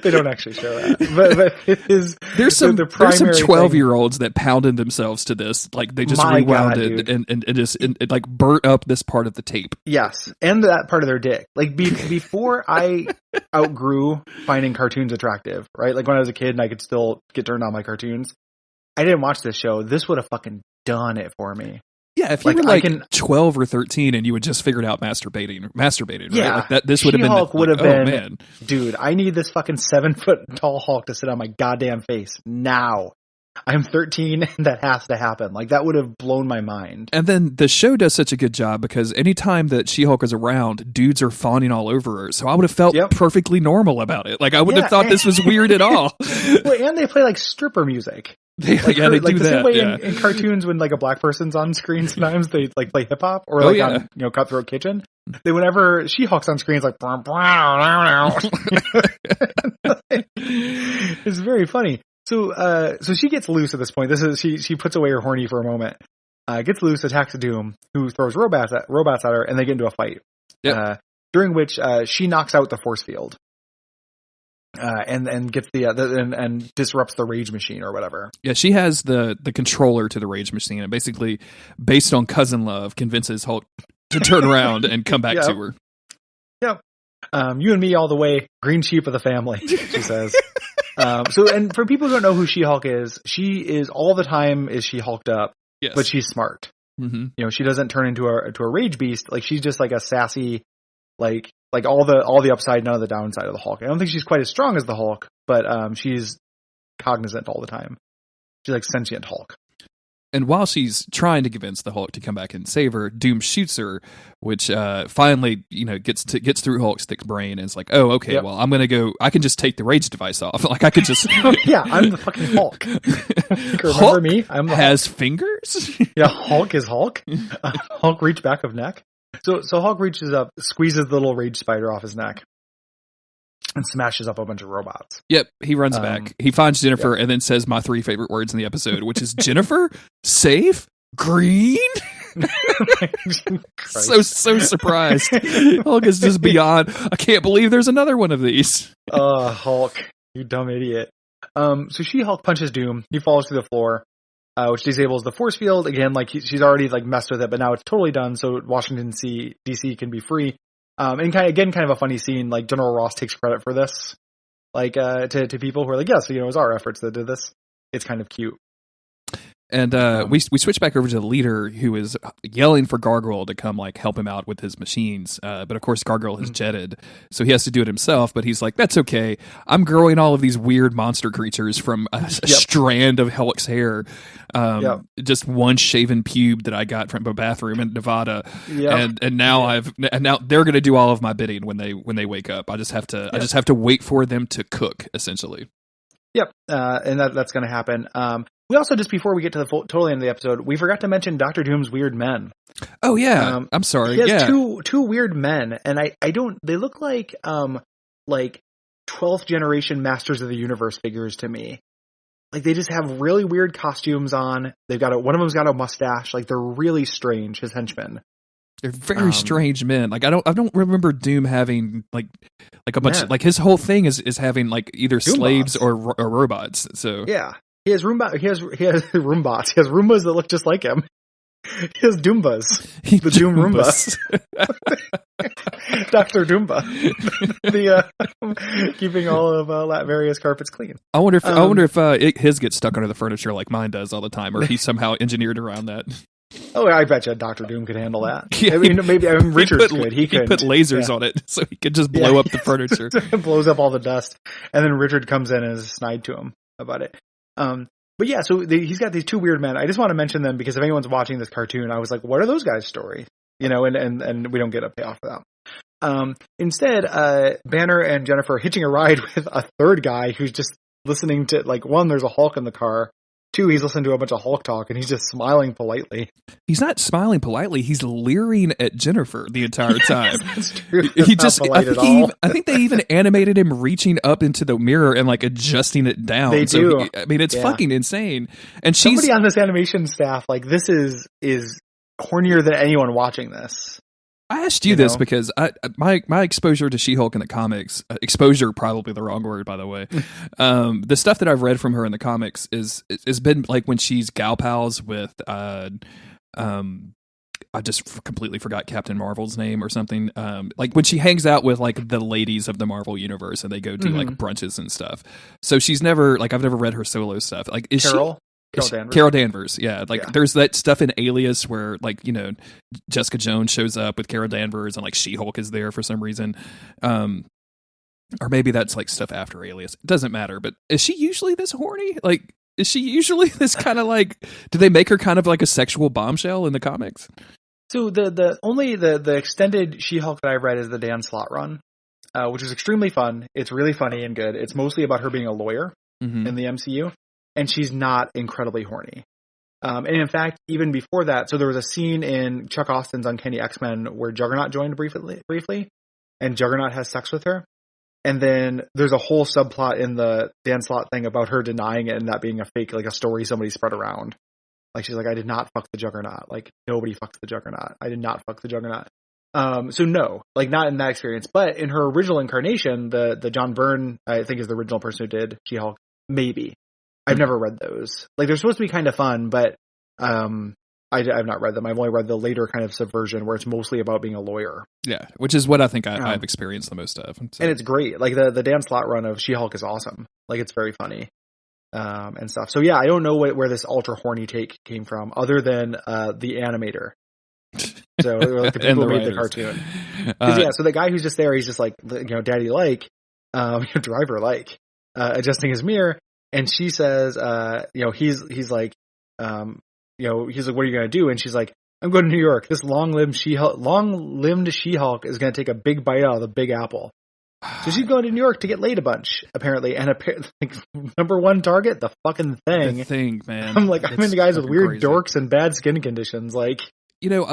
They don't actually show that, but it is. There's some
12-year-olds that pounded themselves to this. Like they just rewound it and just like burnt up this part of the tape.
Yes, and that part of their dick. Like before I outgrew finding cartoons attractive, right? Like when I was a kid and I could still get turned on by cartoons. I didn't watch this show. This would have fucking done it for me.
Yeah, if you were like 12 or 13 and you had just figured out masturbating, right?
Yeah,
like that. This would have been.
She-Hulk would have been, man. Dude, I need this fucking 7-foot tall Hulk to sit on my goddamn face now. I'm 13 and that has to happen. Like that would have blown my mind.
And then the show does such a good job because anytime that She-Hulk is around, dudes are fawning all over her. So I would have felt perfectly normal about it. Like I wouldn't have thought this was weird at all.
Well, and they play like stripper music.
They do
the
that.
Same way in cartoons when like a black person's on screen, sometimes they like play hip hop or on Cutthroat Kitchen. They whenever She-Hulk's on screen, it's like it's very funny. So she gets loose at this point. This is she puts away her horny for a moment, gets loose, attacks Doom, who throws robots at her, and they get into a fight.
Yep.
During which she knocks out the force field. And gets and disrupts the rage machine or whatever. Yeah,
she has the controller to the rage machine, and basically, based on cousin love, convinces Hulk to turn around and come back to her.
Yep. You and me all the way, green sheep of the family, she says. And for people who don't know who She-Hulk is, she is all the time she hulked up, but she's smart.
Mm-hmm.
She doesn't turn into a rage beast. Like she's just like a sassy, like all the upside, none of the downside of the Hulk. I don't think she's quite as strong as the Hulk, but she's cognizant all the time. She's like sentient Hulk.
And while she's trying to convince the Hulk to come back and save her, Doom shoots her, which finally, gets through Hulk's thick brain and is like, oh, okay, well, I'm gonna go. I can just take the rage device off. Like I could just.
Yeah, I'm the fucking Hulk. Remember
Hulk
me? I'm the
has
Hulk.
Fingers.
Yeah, Hulk is Hulk. Hulk reach back of neck. So Hulk reaches up, squeezes the little rage spider off his neck, and smashes up a bunch of robots.
Yep, he runs back. He finds Jennifer and then says my 3 favorite words in the episode, which is Jennifer, safe, green. so surprised. Hulk is just beyond. I can't believe there's another one of these.
Hulk, you dumb idiot. So She-Hulk punches Doom. He falls through the floor, which disables the force field. Again, like she's already like messed with it, but now it's totally done. So Washington DC can be free. And kind of a funny scene. Like General Ross takes credit for this, like to people who are like, yes, it was our efforts that did this. It's kind of cute.
And we switch back over to the leader, who is yelling for Gargoyle to come like help him out with his machines. But of course, Gargoyle has jetted, so he has to do it himself. But he's like, "That's okay. I'm growing all of these weird monster creatures from a strand of Hulk's hair, just one shaven pube that I got from a bathroom in Nevada. And now now they're going to do all of my bidding when they wake up. I just have to wait for them to cook, essentially."
Yep, and that's going to happen. We also, just before we get to the total end of the episode, we forgot to mention Dr. Doom's weird men.
Oh yeah, I'm sorry.
He has two weird men, and I don't. They look like 12th generation Masters of the Universe figures to me. Like they just have really weird costumes on. They've got one of them's got a mustache. Like they're really strange. His henchmen.
They're very strange men. Like I don't remember Doom having like a bunch of, like his whole thing is having like either Doom slaves or robots. So
yeah. He has Roombots. He has Roombas. He has Roombas that look just like him. He has Doombas. The Doom Roomba. Dr. Doomba. Keeping all of Latveria's carpets clean.
I wonder if his gets stuck under the furniture like mine does all the time, or if he's somehow engineered around that.
Oh, I bet you Dr. Doom could handle that. Yeah, maybe Richards could. He could
put lasers on it, so he could just blow up the furniture.
It blows up all the dust, and then Richard comes in and is snide to him. about it. But yeah, so he's got these two weird men. I just want to mention them because if anyone's watching this cartoon, I was like, what are those guys' stories? You know, and we don't get a payoff for that. Instead, Banner and Jennifer are hitching a ride with a third guy who's just listening to, like, one, there's a Hulk in the car. Two, he's listening to a bunch of Hulk talk, and he's just smiling politely.
He's not smiling politely. He's leering at Jennifer the entire time.
That's true. That's
I think they even animated him reaching up into the mirror and like adjusting it down.
They do.
I mean, it's fucking insane. And
somebody on this animation staff, like, this is hornier than anyone watching this.
I asked you this because my exposure to She-Hulk in the comics, exposure probably the wrong word, by the way. The stuff that I've read from her in the comics has been like when she's gal pals with I just completely forgot Captain Marvel's name or something. Like when she hangs out with like the ladies of the Marvel universe and they go do like brunches and stuff. So she's never like, I've never read her solo stuff. Like is Carol Danvers, yeah. Like there's that stuff in Alias where like, you know, Jessica Jones shows up with Carol Danvers and like She-Hulk is there for some reason. Or maybe that's like stuff after Alias. It doesn't matter, but is she usually this horny? Like, is she usually this kind of like, do they make her kind of like a sexual bombshell in the comics?
So the extended She-Hulk that I've read is the Dan Slott run, which is extremely fun. It's really funny and good. It's mostly about her being a lawyer in the MCU. And she's not incredibly horny. And in fact, even before that, so there was a scene in Chuck Austin's Uncanny X-Men where Juggernaut joined briefly, and Juggernaut has sex with her. And then there's a whole subplot in the Dan Slott thing about her denying it and that being a fake, like a story somebody spread around. Like she's like, I did not fuck the Juggernaut. Like nobody fucks the Juggernaut. I did not fuck the Juggernaut. So no, like not in that experience. But in her original incarnation, the John Byrne, I think is the original person who did She-Hulk, maybe. I've never read those. Like they're supposed to be kind of fun, but I've not read them. I've only read the later kind of subversion where it's mostly about being a lawyer.
Yeah, which is what I think I've experienced the most of. So.
And it's great. Like the Dan Slott run of She-Hulk is awesome. Like it's very funny and stuff. So yeah, I don't know where this ultra horny take came from, other than the animator. So like the people who made the cartoon. So the guy who's just there, he's just like, you know, daddy like, driver like, adjusting his mirror. And she says, you know, he's like, you know, he's like, what are you going to do? And she's like, I'm going to New York. This long-limbed She-Hulk is going to take a big bite out of the Big Apple. So she's going to New York to get laid a bunch, apparently. And like, number one target, the fucking Thing.
The Thing, man.
I'm like, I'm into guys with weird dorks and bad skin conditions. Like,
you know,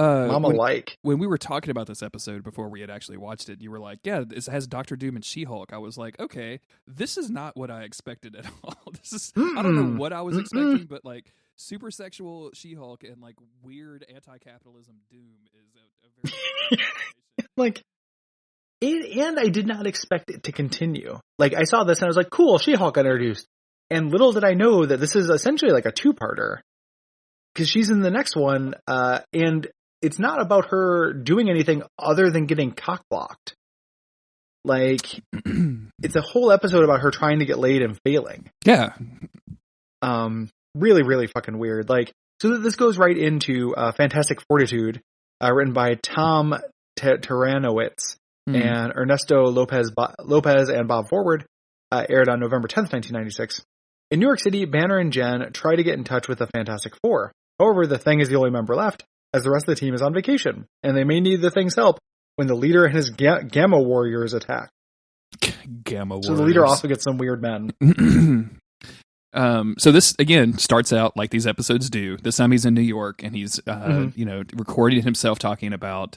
when
we were talking about this episode before we had actually watched it, you were like, yeah, this has Dr. Doom and She-Hulk. I was like, okay, this is not what I expected at all. This is, I don't know what I was expecting, but like super sexual She-Hulk and like weird anti-capitalism Doom is a very
like, and I did not expect it to continue. Like I saw this and I was like, cool, She-Hulk got introduced. And little did I know that this is essentially like a two-parter. Because she's in the next one, and it's not about her doing anything other than getting cock-blocked. Like, it's a whole episode about her trying to get laid and failing.
Yeah.
Really, really fucking weird. Like, so this goes right into Fantastic Fortitude, written by Tom Taranowitz and Ernesto Lopez and Bob Forward, aired on November 10th, 1996. In New York City, Banner and Jen try to get in touch with the Fantastic Four. However, the Thing is the only member left, as the rest of the team is on vacation, and they may need the Thing's help when the leader and his Gamma Warriors attack.
Gamma Warriors.
So the leader also gets some weird men.
So this again starts out like these episodes do. This time he's in New York and he's you know, recording himself talking about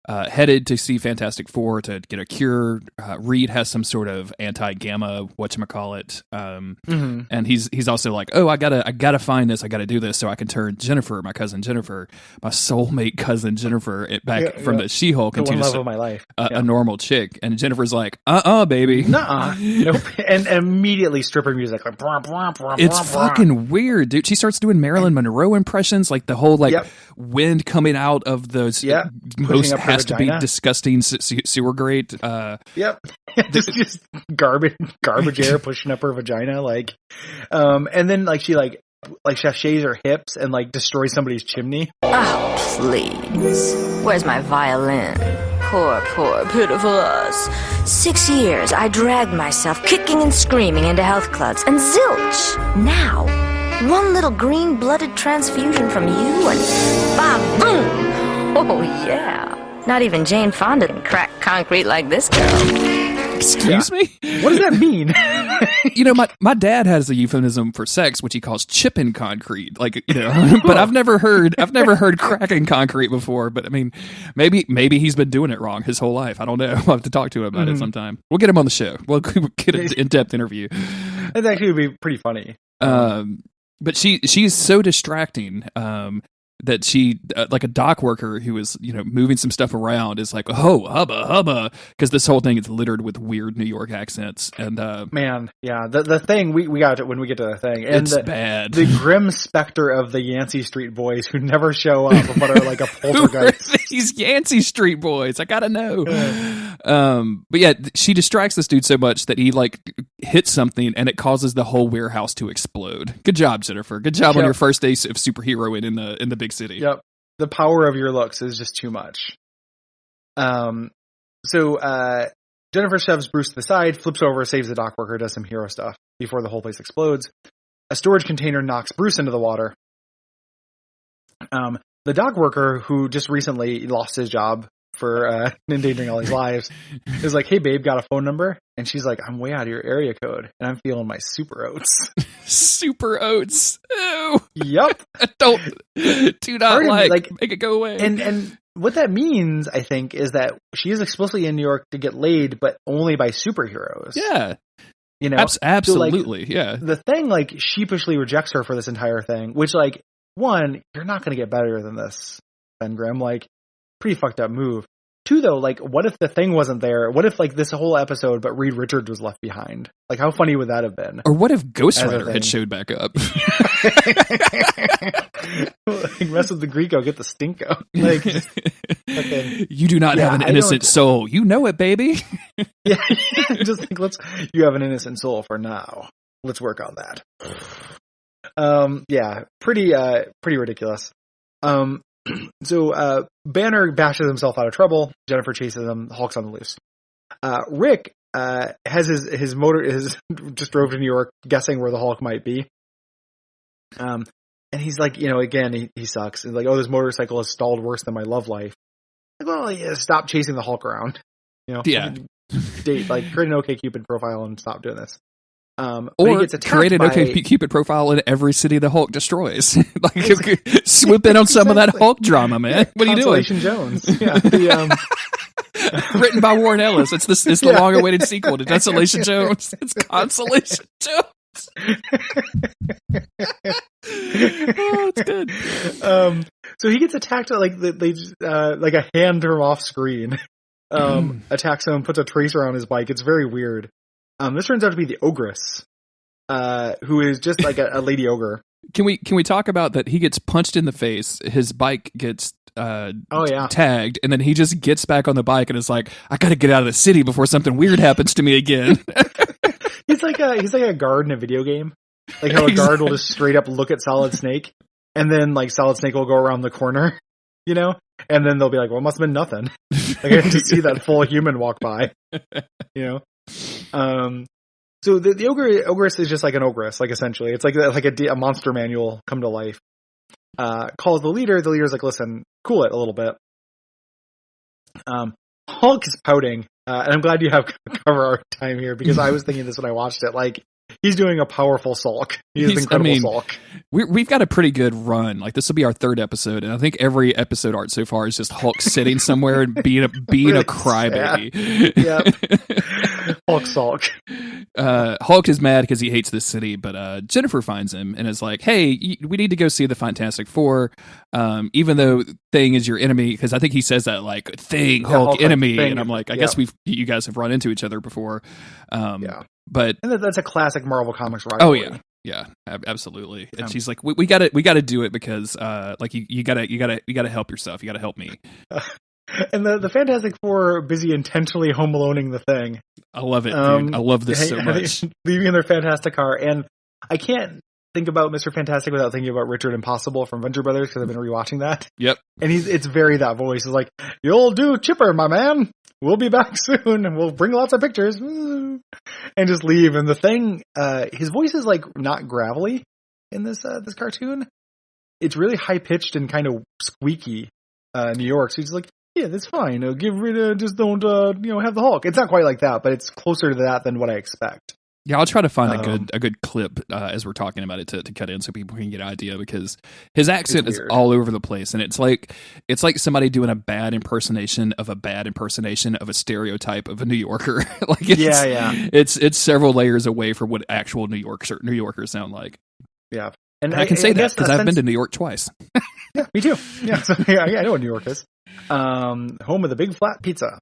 headed to see Fantastic Four to get a cure. Reed has some sort of anti-gamma whatchamacallit. And he's also like, oh, I gotta find this, I gotta do this so I can turn Jennifer, my cousin Jennifer, my soulmate cousin Jennifer, back from the She-Hulk into just
of my life.
A normal chick. And Jennifer's like, baby.
Nuh-uh. Nope. And immediately stripper music like blah, blah, blah,
it's
blah,
fucking weird, dude. She starts doing Marilyn Monroe impressions, like the whole like wind coming out of those most has to be disgusting sewer grate.
just garbage air pushing up her vagina, like, and then like she like sashays her hips and like destroys somebody's chimney.
Oh please, where's my violin? poor, pitiful us. 6 years I dragged myself kicking and screaming into health clubs, and zilch! Now, one little green-blooded transfusion from you and ba-boom! Oh, yeah. Not even Jane Fonda can crack concrete like this girl.
Excuse me?
What does that mean?
You know, my dad has a euphemism for sex, which he calls chipping concrete. Like, you know, but I've never heard cracking concrete before. But I mean, maybe he's been doing it wrong his whole life. I don't know. I'll have to talk to him about it sometime. We'll get him on the show. We'll get an in-depth interview.
That actually would be pretty funny.
But she's so distracting. That she, like a dock worker who is, you know, moving some stuff around is like, oh, hubba, because this whole thing is littered with weird New York accents. And
man, yeah, the thing we got it when we get to the thing, and
it's bad.
The grim specter of the Yancey Street boys who never show up, but are like a poltergeist.
Who are these Yancey Street boys? I gotta know. But yeah, she distracts this dude so much that he like hits something and it causes the whole warehouse to explode. Good job, Jennifer. Good job on your first day of superheroing in the big city.
Yep. The power of your looks is just too much. So Jennifer shoves Bruce to the side, flips over, saves the dock worker, does some hero stuff before the whole place explodes. A storage container knocks Bruce into the water. The dock worker, who just recently lost his job for endangering all his lives, is like, hey babe, got a phone number? And she's like, I'm way out of your area code and I'm feeling my super oats.
Super oats. Ew.
Yep.
Do not like make it go away.
And what that means, I think, is that she is explicitly in New York to get laid, but only by superheroes.
Yeah.
You know?
Absolutely.
So,
yeah.
The thing, like, sheepishly rejects her for this entire thing, which, like, one, you're not going to get better than this, Ben Grimm. Like, pretty fucked up move. Two, though, like, what if the thing wasn't there? What if, like, this whole episode, but Reed Richards was left behind? Like, how funny would that have been?
Or what if Ghost Rider had showed back up?
Like, mess with the Greco, get the stinko. Like, okay.
You do not have an innocent soul. You know it, baby.
Yeah, just like, you have an innocent soul for now. Let's work on that. Yeah, pretty ridiculous. So Banner bashes himself out of trouble. Jennifer chases him. Hulk's on the loose. Rick has his motor just drove to New York, guessing where the Hulk might be. And he's like, you know, again, he sucks. He's like, oh, this motorcycle has stalled worse than my love life. Like, well, yeah, stop chasing the Hulk around. You know,
yeah.
Date, like, create an OkCupid profile and stop doing this.
Or create an OkCupid profile in every city the Hulk destroys. Like, swoop in on some of that Hulk drama, man. What are you doing?
Consolation Jones. Yeah.
Written by Warren Ellis. It's the long-awaited sequel to Desolation Jones. It's Consolation Jones. Oh, it's good.
So he gets attacked like like a hand from off screen. Attacks him, puts a tracer on his bike. It's very weird. This turns out to be the Ogress, who is just like a lady ogre.
Can we talk about that? He gets punched in the face. His bike gets tagged, and then he just gets back on the bike and is like, I got to get out of the city before something weird happens to me again.
He's like a guard in a video game. Like how a guard will just straight up look at Solid Snake, and then like Solid Snake will go around the corner, you know, and then they'll be like, well, it must have been nothing. Like I didn't see that full human walk by, you know. So the ogress is just like an ogress, like essentially, it's like a monster manual come to life. Calls the leader's like, listen, cool it a little bit. Hulk is pouting, and I'm glad you have cover art time here, because I was thinking this when I watched it, like, he's doing a powerful sulk. He's an incredible sulk.
We've got a pretty good run. Like, this will be our third episode, and I think every episode art so far is just Hulk sitting somewhere and being really a crybaby.
Yeah. Hulk sulk.
Hulk is mad because he hates this city, but Jennifer finds him and is like, hey, we need to go see the Fantastic Four, even though Thing is your enemy, because I think he says that, like, Thing, Hulk, enemy, Thing, and I'm like, I guess you guys have run into each other before. But
that's a classic Marvel Comics rivalry.
Oh yeah, absolutely. And she's like, we got to do it because like you gotta help yourself. You gotta help me.
And the Fantastic Four are busy intentionally home aloneing the Thing.
I love it, dude. I love this so much.
Leaving in their fantastic car, and I can't think about Mr. Fantastic without thinking about Richard Impossible from Venture Brothers because I've been rewatching that.
Yep.
And it's very that voice. It's like, you'll do Chipper, my man. We'll be back soon and we'll bring lots of pictures and just leave. And the Thing, his voice is like not gravelly in this cartoon. It's really high pitched and kind of squeaky, New York. So he's like, yeah, that's fine. Get rid of, just don't, have the Hulk. It's not quite like that, but it's closer to that than what I expect.
Yeah, I'll try to find a good clip as we're talking about it to cut in so people can get an idea, because his accent is all over the place, and it's like somebody doing a bad impersonation of a stereotype of a New Yorker. It's several layers away from what actual New Yorkers sound like.
Yeah,
and I can say that because I've been to New York twice.
Yeah, me too. Yeah, so, I know what New York is. Home of the big flat pizza.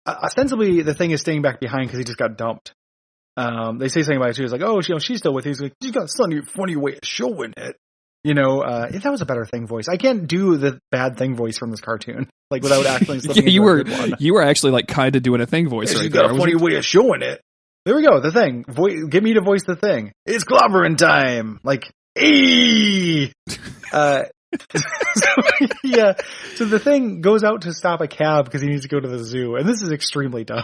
Ostensibly, the Thing is staying back behind because he just got dumped. They say something about it too. It's like, oh, she's still with you. He's like, you got a funny way of showing it. If that was a better Thing voice. I can't do the bad Thing voice from this cartoon, like without actually slipping into a good one.
You were actually like kind of doing a Thing voice right there.
You got a funny way of showing it. There we go. The Thing. Get me to voice the Thing. It's clobbering time. Like, hey. So the Thing goes out to stop a cab because he needs to go to the zoo, and this is extremely dumb.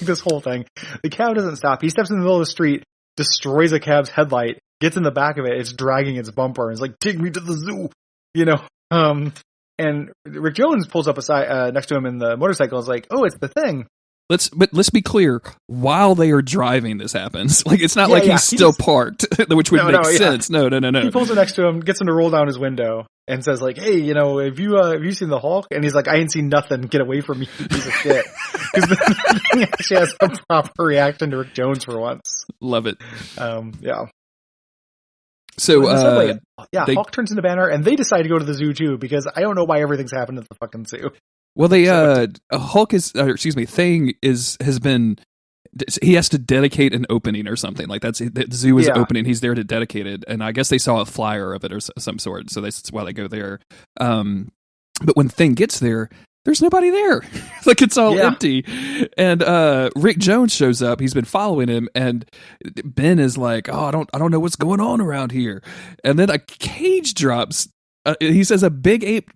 This whole thing, the cab doesn't stop. He steps in the middle of the street, destroys a cab's headlight, gets in the back of it. It's dragging its bumper, and it's like, "Take me to the zoo," And Rick Jones pulls up aside next to him in the motorcycle. Is like, "Oh, it's the Thing."
Let's be clear. While they are driving, this happens. Like, it's not like he's still parked, which would make sense. No.
He pulls it next to him, gets him to roll down his window, and says like, "Hey, have you seen the Hulk?" And he's like, "I ain't seen nothing. Get away from me, you piece of shit." Because the Thing actually has a proper reaction to Rick Jones for once.
Love it.
Yeah.
So,
Hulk turns into Banner, and they decide to go to the zoo too, because I don't know why everything's happened at the fucking zoo.
Well, Thing has been, he has to dedicate an opening or something. Like, the zoo is opening. He's there to dedicate it. And I guess they saw a flyer of it or some sort. So that's why they go there. But when Thing gets there, there's nobody there. Like, it's all empty. And Rick Jones shows up. He's been following him, and Ben is like, "Oh, I don't know what's going on around here." And then a cage drops. He says a big ape.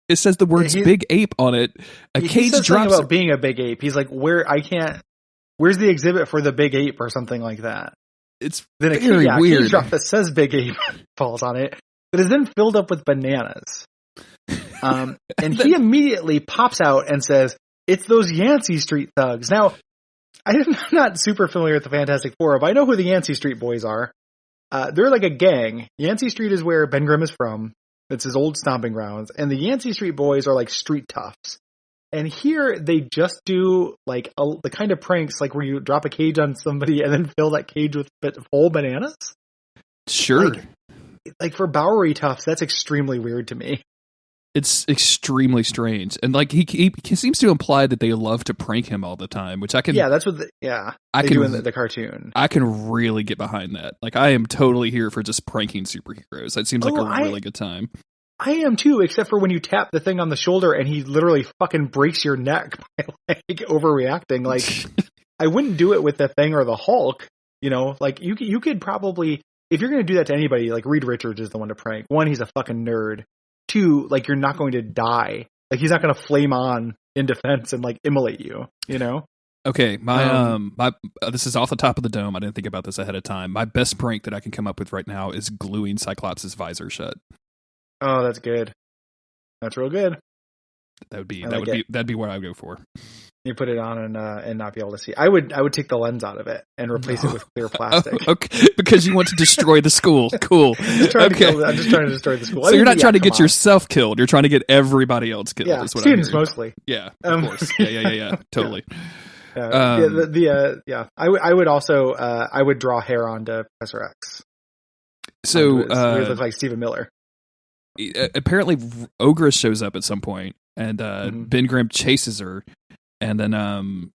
It says the words "big ape" on it. A cage drops.
Something about being a big ape. He's like, where's the exhibit for the big ape or something like that?
It's
then
very weird.
A cage drop that says "big ape" falls on it, but is then filled up with bananas. And he immediately pops out and says, "It's those Yancey Street thugs." Now, I'm not super familiar with the Fantastic Four, but I know who the Yancey Street boys are. They're like a gang. Yancey Street is where Ben Grimm is from. It's his old stomping grounds. And the Yancey Street boys are like street toughs. And here they just do like the kind of pranks like where you drop a cage on somebody and then fill that cage with whole bananas.
Sure.
Like for Bowery toughs, that's extremely weird to me.
It's extremely strange, and like he seems to imply that they love to prank him all the time, which I can.
Yeah, that's what. They do in the cartoon.
I can really get behind that. Like, I am totally here for just pranking superheroes. That seems like a really good time.
I am too, except for when you tap the Thing on the shoulder and he literally fucking breaks your neck by like overreacting. Like, I wouldn't do it with the Thing or the Hulk. Like you could probably, if you're going to do that to anybody, like Reed Richards is the one to prank. One, he's a fucking nerd. Two, like, you're not going to die. Like, he's not going to flame on in defense and like immolate you.
Okay, my this is off the top of the dome. I didn't think about this ahead of time. My best prank that I can come up with right now is gluing Cyclops' visor shut.
Oh, that's good. That's real good.
That'd be what I would go for.
You put it on and not be able to see. I would take the lens out of it and replace it with clear plastic.
Okay, because you want to destroy the school. Cool.
I'm just trying to destroy the school.
So you're not trying to get yourself killed. You're trying to get everybody else killed.
Yeah,
is what
students mostly.
Yeah, of course. Yeah. Totally.
I would also I would draw hair onto Professor X.
So
he would look like Stephen Miller.
Apparently, Ogress shows up at some point, and Ben Grimm chases her. And then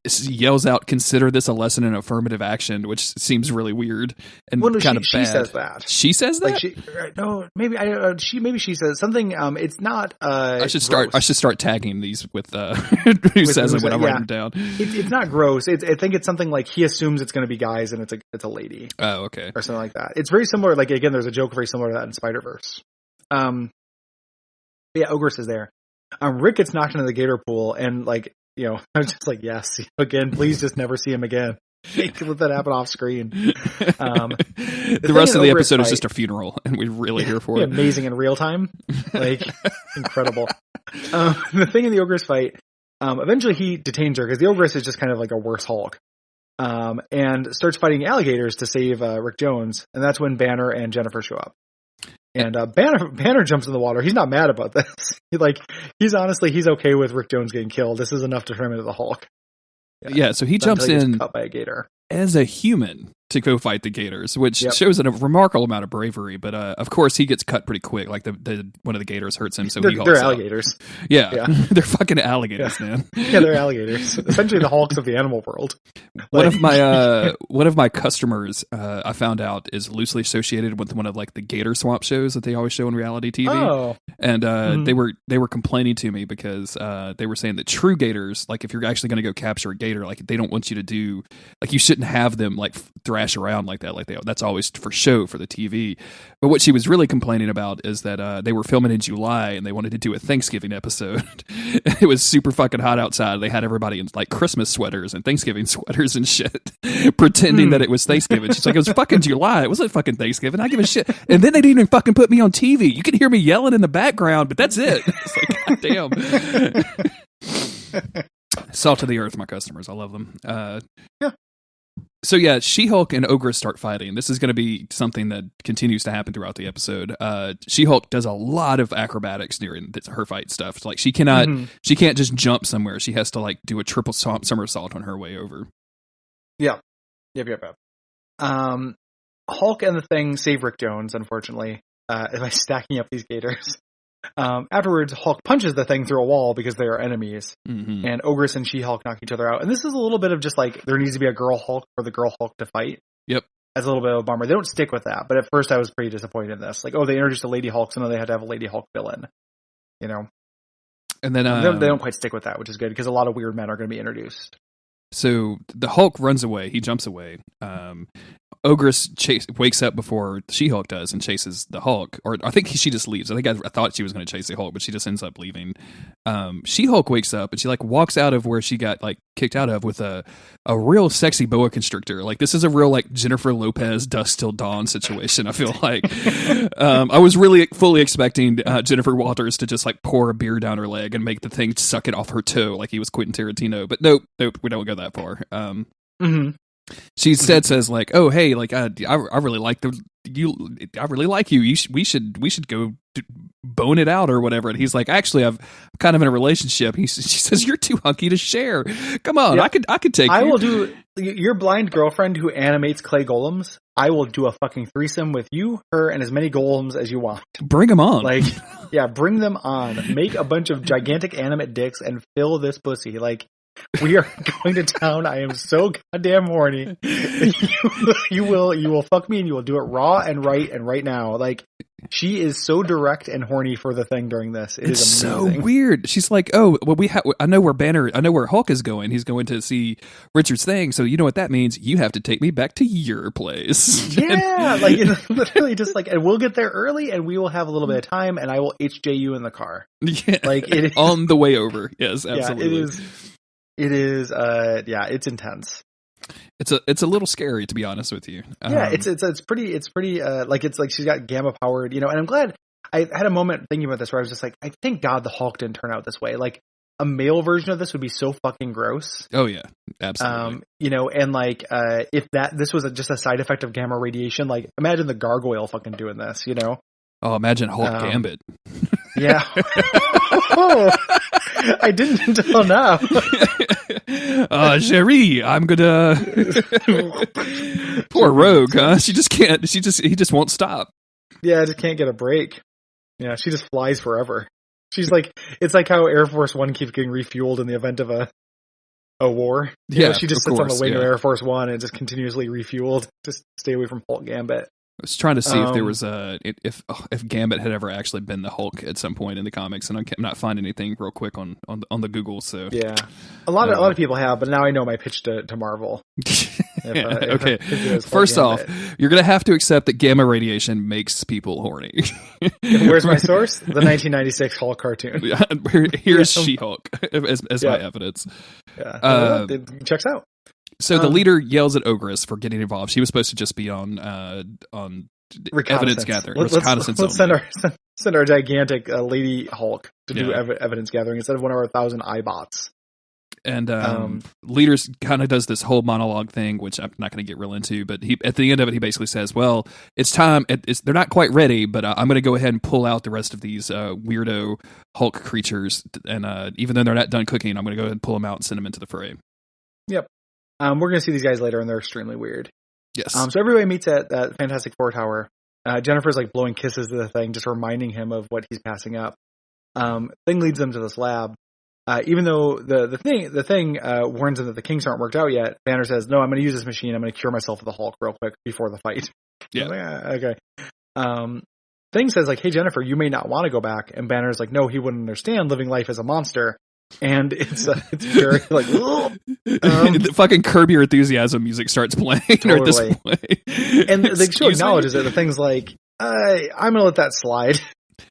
yells out, "Consider this a lesson in affirmative action," which seems really weird and kind of bad.
She says that.
She says that.
Maybe she says something. It's not.
I should start tagging these with who says it when I'm writing them down.
It's not gross. I think it's something like he assumes it's going to be guys and it's a lady.
Oh, okay,
or something like that. It's very similar. Like again, there's a joke very similar to that in Spider-Verse. Yeah, Ogress is there. Rick gets knocked into the gator pool, and like, you know, I'm just like, yes, again, please just never see him again. Let that happen off screen.
The rest of the episode is just a funeral, and we're really here for it.
Amazing in real time, like incredible. The thing in the Ogress fight, eventually he detains her because the Ogress is just kind of like a worse Hulk, and starts fighting alligators to save Rick Jones, and that's when Banner and Jennifer show up. And Banner jumps in the water. He's not mad about this. He's okay with Rick Jones getting killed. This is enough to turn him into the Hulk.
Yeah, so he jumps in
cut by a gator
as a human to go fight the gators, which shows a remarkable amount of bravery. But of course, he gets cut pretty quick. Like the one of the gators hurts him, so
they're alligators.
Yeah. They're fucking alligators, man.
Yeah, they're alligators. Essentially, the Hulks of the animal world.
One of my customers, I found out, is loosely associated with one of like the gator swamp shows that they always show on reality TV.
Oh.
And they were complaining to me because they were saying that true gators, like if you're actually going to go capture a gator, like they don't want you to do, like you shouldn't have them like thrash around like that, that's always for show for the TV. But what she was really complaining about is that they were filming in July and they wanted to do a Thanksgiving episode. It was super fucking hot outside. They had everybody in like Christmas sweaters and Thanksgiving sweaters and shit, pretending that it was Thanksgiving. She's like, it was fucking July. It wasn't fucking Thanksgiving. I give a shit. And then they didn't even fucking put me on TV. You can hear me yelling in the background, but that's it. It's like, God damn. Salt of the earth, my customers. I love them.
Yeah.
So yeah, She-Hulk and Ogress start fighting. This is going to be something that continues to happen throughout the episode. She-Hulk does a lot of acrobatics during her fight stuff. Like she can't just jump somewhere. She has to like do a triple somersault on her way over.
Yeah. Yep. Hulk and the Thing save Rick Jones, unfortunately, by stacking up these gators. Afterwards, Hulk punches the Thing through a wall because they are enemies, and Ogress and She-Hulk knock each other out. And this is a little bit of just like, there needs to be a girl Hulk for the girl Hulk to fight. Yep. That's a little bit of a bummer. They don't stick with that, but at first I was pretty disappointed in this. Like, oh, they introduced a Lady Hulk, so now they had to have a Lady Hulk villain. You know? And then they don't quite stick with that, which is good, because a lot of weird men are going to be introduced.
So the Hulk runs away. He jumps away. Ogress wakes up before She-Hulk does and chases the Hulk. Or I think she just leaves. I thought she was going to chase the Hulk, but she just ends up leaving. She-Hulk wakes up and she like walks out of where she got like kicked out of with a real sexy boa constrictor. Like this is a real like Jennifer Lopez Dusk Till Dawn situation, I feel like. I was really fully expecting Jennifer Walters to just like pour a beer down her leg and make the Thing suck it off her toe like he was Quentin Tarantino. But nope, we don't go that far. She instead says like, "Oh, hey, like I really like I really like you. We should go bone it out or whatever." And he's like, "Actually, I'm kind of in a relationship." She says, "You're too hunky to share. Come on, I could take. I
will do your blind girlfriend who animates clay golems. I will do a fucking threesome with you, her, and as many golems as you want.
Bring them on.
Like, yeah, bring them on. Make a bunch of gigantic animate dicks and fill this pussy. Like." We are going to town. I am so goddamn horny. You will fuck me and you will do it raw and right now. Like, she is so direct and horny for the Thing during this. It's
so weird. She's like, "Oh, well, I know where Hulk is going. He's going to see Richard's Thing. So you know what that means? You have to take me back to your place."
Yeah, like it's literally just like, and we'll get there early, and we will have a little bit of time, and I will HJ you in the car.
Yeah, like it is, on the way over. Yes, absolutely.
Yeah, it is. It's intense.
It's a little scary, to be honest with you.
Yeah, it's pretty like it's like she's got gamma powered, you know. And I'm glad I had a moment thinking about this where I was just like, I thank God the Hulk didn't turn out this way. Like a male version of this would be so fucking gross.
Oh yeah, absolutely.
You know, and like if this was just a side effect of gamma radiation, like imagine the Gargoyle fucking doing this, you know.
Oh, imagine Hulk Gambit.
Yeah. I didn't until now.
Cherie, I'm gonna. Poor Rogue, huh? He just won't stop.
Yeah, I just can't get a break. Yeah, she just flies forever. She's like, it's like how Air Force One keeps getting refueled in the event of a a war.
Yeah,
She just sits on the wing of Air Force One and just continuously refueled to stay away from Hulk Gambit.
I was trying to see if there was if Gambit had ever actually been the Hulk at some point in the comics, and I'm not finding anything real quick on the Google. So
yeah, a lot of people have, but now I know my pitch to Marvel.
Okay, first off, you're gonna have to accept that gamma radiation makes people horny.
Where's my source? The 1996 Hulk cartoon.
Here's She-Hulk as my evidence.
Yeah, it checks out.
So the leader yells at Ogress for getting involved. She was supposed to just be on evidence gathering.
Let's send our gigantic Lady Hulk to do evidence gathering instead of one of our 1,000 iBots.
And leaders kind of does this whole monologue thing, which I'm not going to get real into. But at the end of it, he basically says, "Well, it's time. They're not quite ready, but I'm going to go ahead and pull out the rest of these weirdo Hulk creatures. And even though they're not done cooking, I'm going to go ahead and pull them out and send them into the fray."
Yep. We're going to see these guys later, and they're extremely weird.
Yes.
So everybody meets at that Fantastic Four Tower. Jennifer's like blowing kisses to the Thing, just reminding him of what he's passing up. Thing leads them to this lab. Even though the thing warns them that the kinks aren't worked out yet, Banner says, "No, I'm going to use this machine. I'm going to cure myself of the Hulk real quick before the fight."
Yeah.
Okay. Thing says like, "Hey Jennifer, you may not want to go back," and Banner's like, "No, he wouldn't understand living life as a monster." And it's very like
the fucking Curb Your Enthusiasm music starts playing
totally.
at this point.
And the show acknowledges it. The Thing's like, I'm gonna let that slide.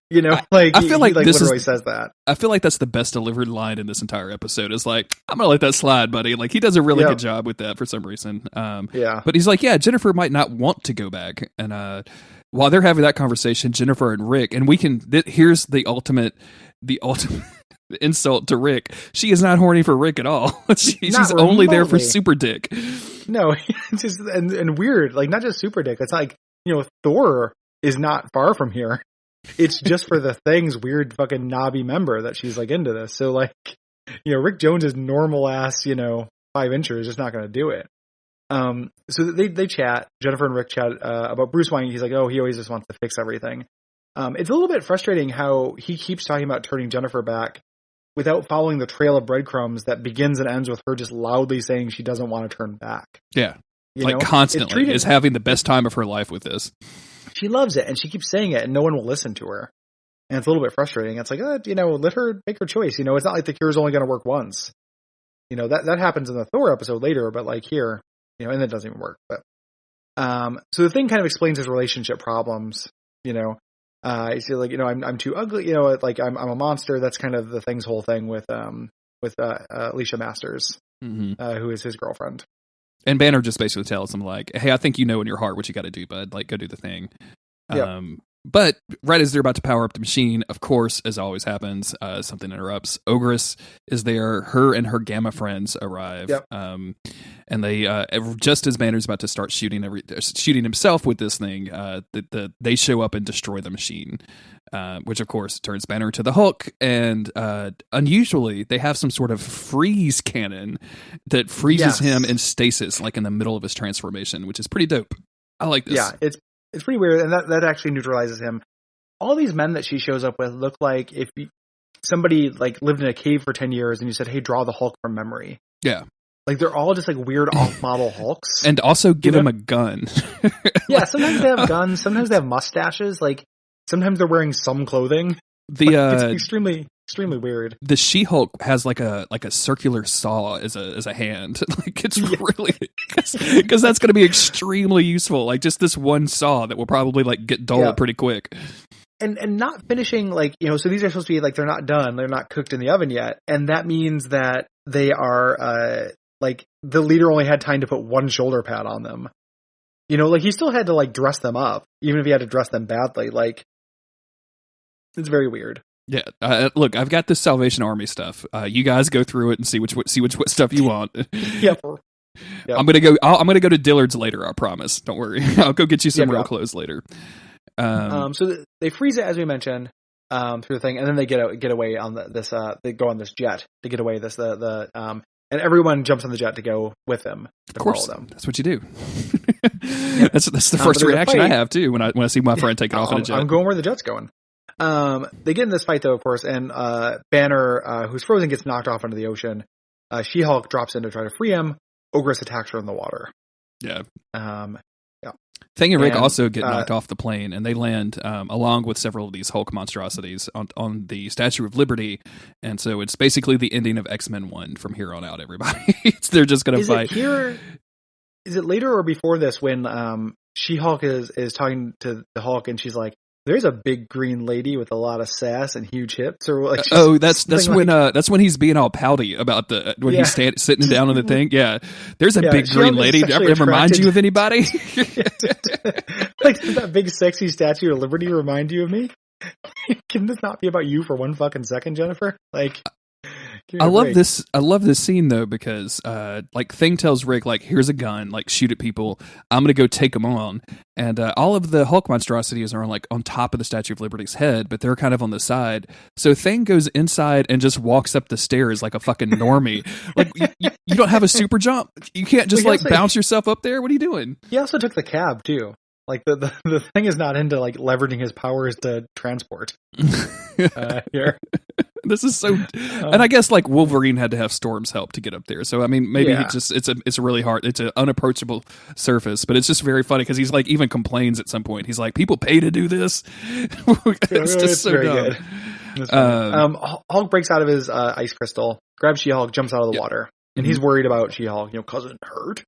You know, like
I feel like
he
this
literally says that.
I feel like that's the best delivered line in this entire episode. Is like, "I'm gonna let that slide, buddy." Like he does a really good job with that for some reason. But he's like, "Yeah, Jennifer might not want to go back." And while they're having that conversation, Jennifer and Rick, and we can. Here's the ultimate insult to Rick. She is not horny for Rick at all. She's only there for Super Dick.
No, it's just and weird. Like not just Super Dick. It's like, you know, Thor is not far from here. It's just for the Thing's weird fucking knobby member that she's like into this. So like, you know, Rick Jones's normal ass, 5-incher is just not going to do it. So they chat. Jennifer and Rick chat about Bruce Wayne. He's like, oh, he always just wants to fix everything. It's a little bit frustrating how he keeps talking about turning Jennifer back without following the trail of breadcrumbs that begins and ends with her just loudly saying she doesn't want to turn back.
Yeah. Constantly is having the best time of her life with this.
She loves it, and she keeps saying it, and no one will listen to her. And it's a little bit frustrating. It's like, let her make her choice. It's not like the cure is only going to work once. That happens in the Thor episode later, but like here, and it doesn't even work. But so the Thing kind of explains his relationship problems. He's like, I'm too ugly. Like I'm a monster. That's kind of the Thing's whole thing with Alicia Masters, who is his girlfriend.
And Banner just basically tells him like, "Hey, I think you know in your heart what you got to do, bud. Like, go do the thing."
Yep.
But right as they're about to power up the machine, of course, as always happens, something interrupts. Ogress is there. Her and her Gamma friends arrive.
Yep.
And they, just as Banner's about to start shooting himself with this thing, they show up and destroy the machine, which of course turns Banner into the Hulk. And unusually, they have some sort of freeze cannon that freezes him in stasis, like in the middle of his transformation, which is pretty dope. I like this.
Yeah, it's pretty weird, and that actually neutralizes him. All these men that she shows up with look like if somebody like lived in a cave for 10 years and you said, "Hey, draw the Hulk from memory."
Yeah.
Like they're all just like weird off-model Hulks.
And also give him a gun.
Yeah, sometimes they have guns, sometimes they have mustaches, like sometimes they're wearing some clothing. It's extremely weird.
The She-Hulk has like a circular saw as a hand. Like it's really because that's going to be extremely useful. Like just this one saw that will probably like get dull pretty quick.
And not finishing like, so these are supposed to be like they're not done, they're not cooked in the oven yet, and that means that they are like the leader only had time to put one shoulder pad on them. Like he still had to like dress them up, even if he had to dress them badly. Like it's very weird.
Yeah, look, I've got this Salvation Army stuff. You guys go through it and see which stuff you want.
Yep.
I'm gonna go to Dillard's later. I promise. Don't worry. I'll go get you some real clothes later.
So they freeze it as we mentioned through the thing, and then they get away on this. They go on this jet to get away. And everyone jumps on the jet to go with them.
Of course, them. That's what you do. That's the first reaction I have too when I see my friend taking off in a jet.
I'm going where the jet's going. They get in this fight though, of course, and Banner, who's frozen, gets knocked off into the ocean. She-Hulk drops in to try to free him. Ogress attacks her in the water.
Yeah.
Yeah.
Thing and Rick also get knocked off the plane, and they land along with several of these Hulk monstrosities on the Statue of Liberty. And so it's basically the ending of X-Men 1 from here on out, everybody. They're just going to fight.
Is it later or before this when She-Hulk is talking to the Hulk and she's like, there's a big green lady with a lot of sass and huge hips, or like
that's when he's being all pouty about when he's sitting down on the thing. Yeah, there's a big green lady. Does that remind you of anybody?
Like, does that big sexy Statue of Liberty remind you of me? Can this not be about you for one fucking second, Jennifer? Like,
I love this scene though, because like Thing tells Rick, like, here's a gun, like, shoot at people. I'm gonna go take them on, and all of the Hulk monstrosities are like on top of the Statue of Liberty's head, but they're kind of on the side. So Thing goes inside and just walks up the stairs like a fucking normie. Like, you don't have a super jump. You can't just bounce yourself up there. What are you doing?
He also took the cab too. Like the Thing is not into like leveraging his powers to transport. Here.
This is so, and I guess like Wolverine had to have Storm's help to get up there. So I mean, maybe it's a really hard, it's an unapproachable surface, but it's just very funny because he's like even complains at some point. He's like, people pay to do this. It's just so dumb. Good.
Hulk breaks out of his ice crystal, grabs She-Hulk, jumps out of the water, and he's worried about She-Hulk. Cousin hurt.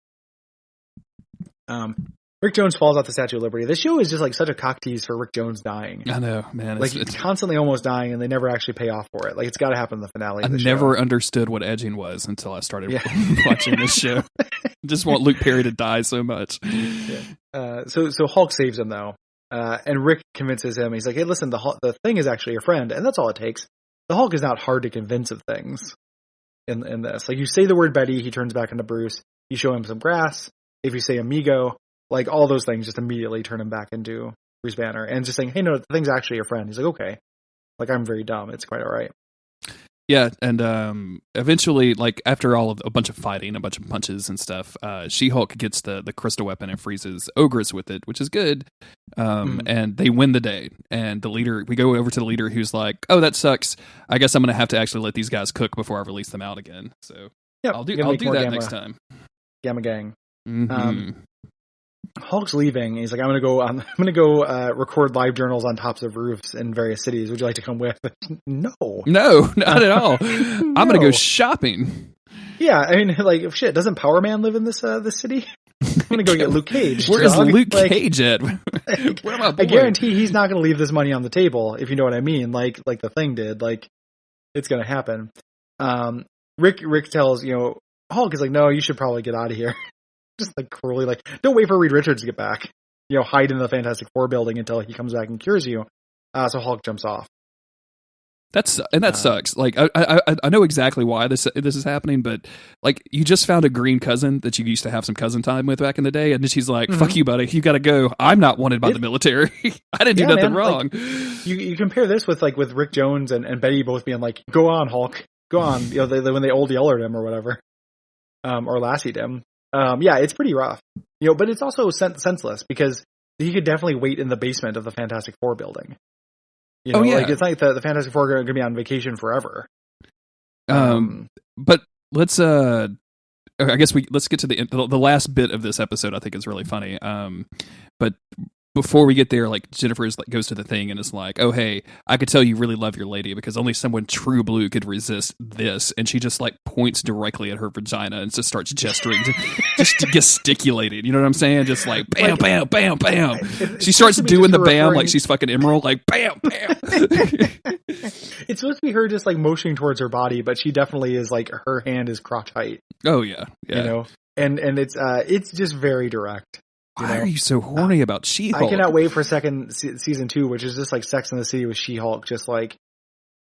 Rick Jones falls off the Statue of Liberty. This show is just like such a cock tease for Rick Jones dying.
I know, man.
Like, it's constantly almost dying, and they never actually pay off for it. Like, it's got to happen in the finale.
I never understood what edging was until I started watching this show. Just want Luke Perry to die so much.
Yeah. So Hulk saves him though, and Rick convinces him. He's like, "Hey, listen, the Thing is actually your friend, and that's all it takes. The Hulk is not hard to convince of things. In this, like, you say the word Betty, he turns back into Bruce. You show him some grass. If you say amigo." Like, all those things just immediately turn him back into Bruce Banner. And just saying, hey, no, the Thing's actually your friend. He's like, okay. Like, I'm very dumb. It's quite all right.
Yeah, and eventually, like, after a bunch of fighting, a bunch of punches and stuff, She-Hulk gets the crystal weapon and freezes Ogress with it, which is good. And they win the day. And we go over to the leader who's like, oh, that sucks. I guess I'm going to have to actually let these guys cook before I release them out again. So I'll do that next time.
Gamma Gang.
Mm-hmm.
Hulk's leaving. He's like, I'm gonna go record live journals on tops of roofs in various cities. Would you like to come with? No,
not at all. I'm gonna go shopping.
Yeah, I mean, like, shit. Doesn't Power Man live in this city? I'm gonna go get Luke Cage.
Where is Luke Cage at? Where my boy?
I guarantee he's not gonna leave this money on the table, if you know what I mean. Like the Thing did. Like, it's gonna happen. Rick tells Hulk is like, no, you should probably get out of here. Just like cruelly, like, don't wait for Reed Richards to get back. Hide in the Fantastic Four building until he comes back and cures you. So Hulk jumps off.
That sucks. Like, I know exactly why this is happening, but like, you just found a green cousin that you used to have some cousin time with back in the day, and then she's like, "Fuck you, buddy. You got to go. I'm not wanted by the military. I didn't do nothing wrong."
Like, you compare this with Rick Jones and Betty both being like, "Go on, Hulk. Go on." When they old yellered him or whatever, or lassied him. Yeah, it's pretty rough, but it's also senseless because he could definitely wait in the basement of the Fantastic Four building. Like, it's like the Fantastic Four are going to be on vacation forever.
But let's I guess let's get to the last bit of this episode. I think is really funny. But before we get there, like, Jennifer goes to the Thing and is like, oh, hey, I could tell you really love your lady because only someone true blue could resist this. And she just like points directly at her vagina and just starts gesturing, just gesticulating. You know what I'm saying? Just like, bam, bam, bam, bam. She starts doing the bam like she's fucking Emerald, like, bam, bam.
It's supposed to be her just like motioning towards her body, but she definitely is like, her hand is crotch height.
Oh, yeah.
And it's just very direct.
Why are you so horny about She-Hulk?
I cannot wait for season 2, which is just like Sex and the City with She-Hulk, just like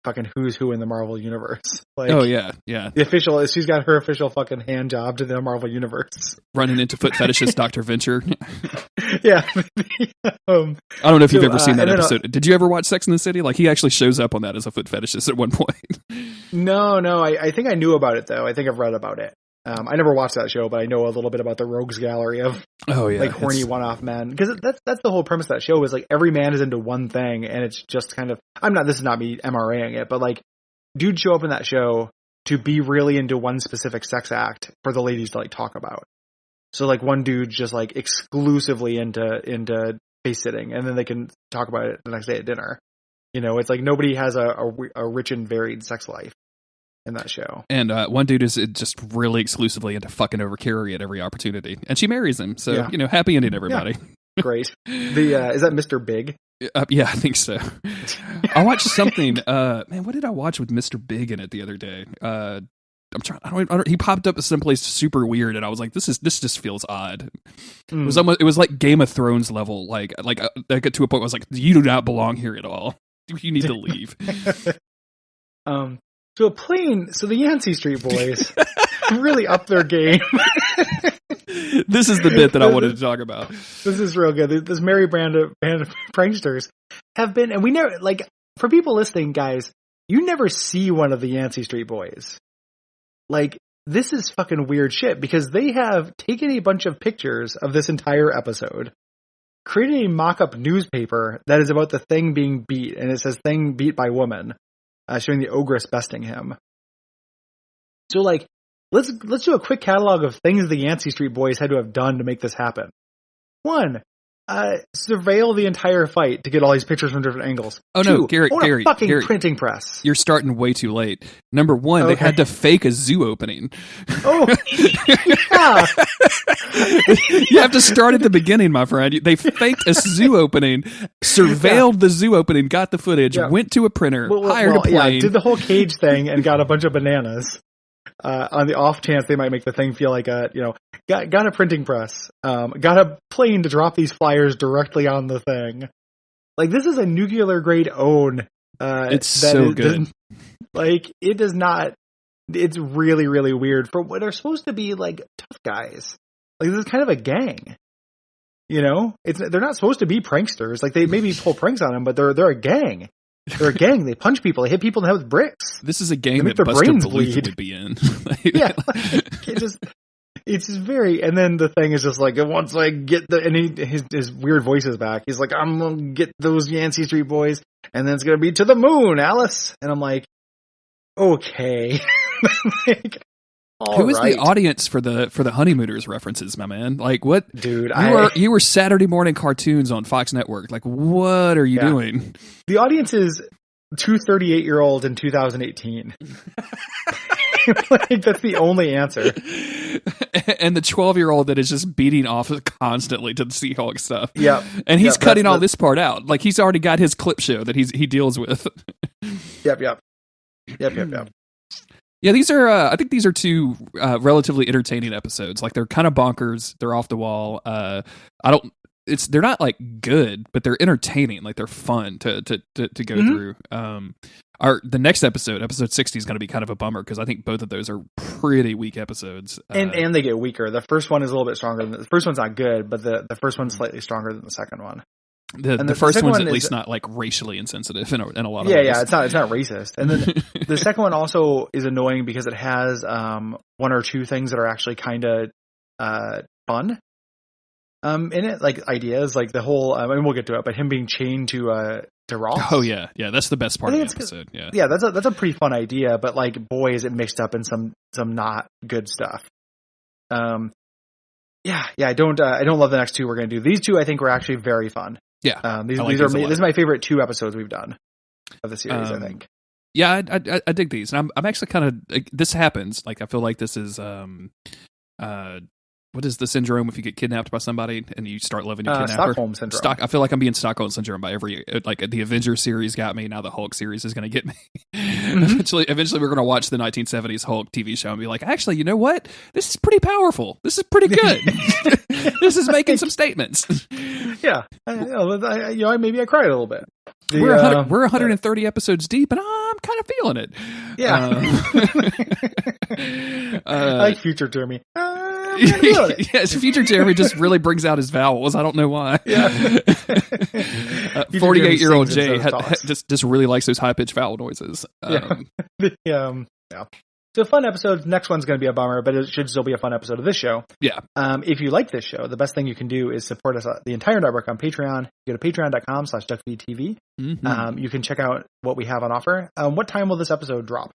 fucking who's who in the Marvel universe. Like,
oh yeah.
The official, she's got her official fucking hand job to the Marvel universe.
Running into foot fetishist Dr. Venture.
Yeah.
I don't know if you've ever seen that episode. Did you ever watch Sex and the City? Like, he actually shows up on that as a foot fetishist at one point.
No. I think I knew about it though. I think I've read about it. I never watched that show, but I know a little bit about the rogues gallery of like horny one-off men, because that's the whole premise of that show is like every man is into one thing, and it's just kind of this is not me MRAing it, but like dudes show up in that show to be really into one specific sex act for the ladies to like talk about. So like one dude just like exclusively into face sitting, and then they can talk about it the next day at dinner. You know, it's like nobody has a rich and varied sex life in that show.
And one dude is just really exclusively into fucking over Carrie at every opportunity, and she marries him. So you know, happy ending, everybody.
Yeah. Great. Is that Mr. Big?
Yeah, I think so. I watched something. Man, what did I watch with Mr. Big in it the other day? I'm trying. I don't, he popped up someplace super weird, and I was like, "This just feels odd." It was almost. It was like Game of Thrones level. Like I got to a point where I was like, "You do not belong here at all. You need to leave."
So the Yancey Street Boys really upped their game.
This is the bit that I wanted to talk about.
This is real good. This merry band of pranksters have been, and we never, like, for people listening, guys, you never see one of the Yancey Street Boys. Like, this is fucking weird shit, because they have taken a bunch of pictures of this entire episode, created a mock-up newspaper that is about the Thing being beat, and it says Thing beat by woman, showing the ogress besting him. So, like, let's do a quick catalog of things the Yancey Street Boys had to have done to make this happen. 1, surveil the entire fight to get all these pictures from different angles.
Oh
2,
no, Gary,
printing press.
You're starting way too late. Number 1, They had to fake a zoo opening.
Oh, yeah.
You have to start at the beginning, my friend. They faked a zoo opening, surveilled the zoo opening, got the footage, went to a printer, hired a plane.
Did the whole cage thing and got a bunch of bananas. On the off chance they might make the Thing feel like got a printing press, got a plane to drop these flyers directly on the Thing. Like, this is a nuclear grade own.
It's so good.
Like, it does not. It's really, really weird for what are supposed to be like tough guys. Like, this is kind of a gang. You know, they're not supposed to be pranksters. Like, they maybe pull pranks on them, but they're a gang. They're a gang. They punch people. They hit people in the head with bricks.
This is a gang that Buster Bluth would be in.
Yeah, it's just very. And then the Thing is just like, once I get his weird voices back, he's like, I'm gonna get those Yancey Street Boys, and then it's gonna be to the moon, Alice. And I'm like, okay. Like,
who is the audience for the Honeymooners references, my man? Like, what,
dude?
You were Saturday morning cartoons on Fox Network. Like, what are you doing?
The audience is 2 38-year-olds in 2018. Like, that's the only answer.
And the 12-year-old that is just beating off constantly to the Seahawks stuff.
Yeah,
and he's cutting all this part out. Like, he's already got his clip show that he deals with. Yep. Yeah, these are. I think these are 2 relatively entertaining episodes. Like, they're kind of bonkers. They're off the wall. They're not like good, but they're entertaining. Like, they're fun to go through. The next episode 60, is going to be kind of a bummer because I think both of those are pretty weak episodes.
And they get weaker. The first one is a little bit stronger. The first one's not good, but the first one's slightly stronger than the second one.
The first one's at least not like racially insensitive in a lot of ways.
Yeah, it's not racist. And then the second one also is annoying because it has 1 or 2 things that are actually kind of fun in it, like ideas, like the whole. I mean, we'll get to it, but him being chained to Ross.
Oh yeah, that's the best part of the episode.
Yeah, that's a pretty fun idea, but like, boy, is it mixed up in some not good stuff. Yeah, I don't love the next 2 we're going to do. These 2 I think were actually very fun.
Yeah,
this is my favorite 2 episodes we've done of the series. I think.
Yeah, I dig these, and I'm actually kind of this happens. Like, I feel like this is what is the syndrome if you get kidnapped by somebody and you start loving your kidnapper?
Stockholm syndrome.
I feel like I'm being Stockholm syndrome by every, like, the Avengers series got me. Now the Hulk series is going to get me. Eventually we're going to watch the 1970s Hulk TV show and be like, actually, you know what? This is pretty powerful. This is pretty good. This is making some statements.
Yeah. Maybe I cried a little bit.
We're 130 episodes deep, and I'm kind of feeling it.
Yeah. I like future Jeremy.
Yes, future Jeremy just really brings out his vowels. I don't know why. Yeah. 48-year-old Jay just really likes those high-pitched vowel noises.
Yeah. So, fun episode. Next one's going to be a bummer, but it should still be a fun episode of this show.
Yeah.
If you like this show, the best thing you can do is support us, the entire network, on Patreon. You go to patreon.com/Duckfeed.tv.
Mm-hmm.
You can check out what we have on offer. What time will this episode drop?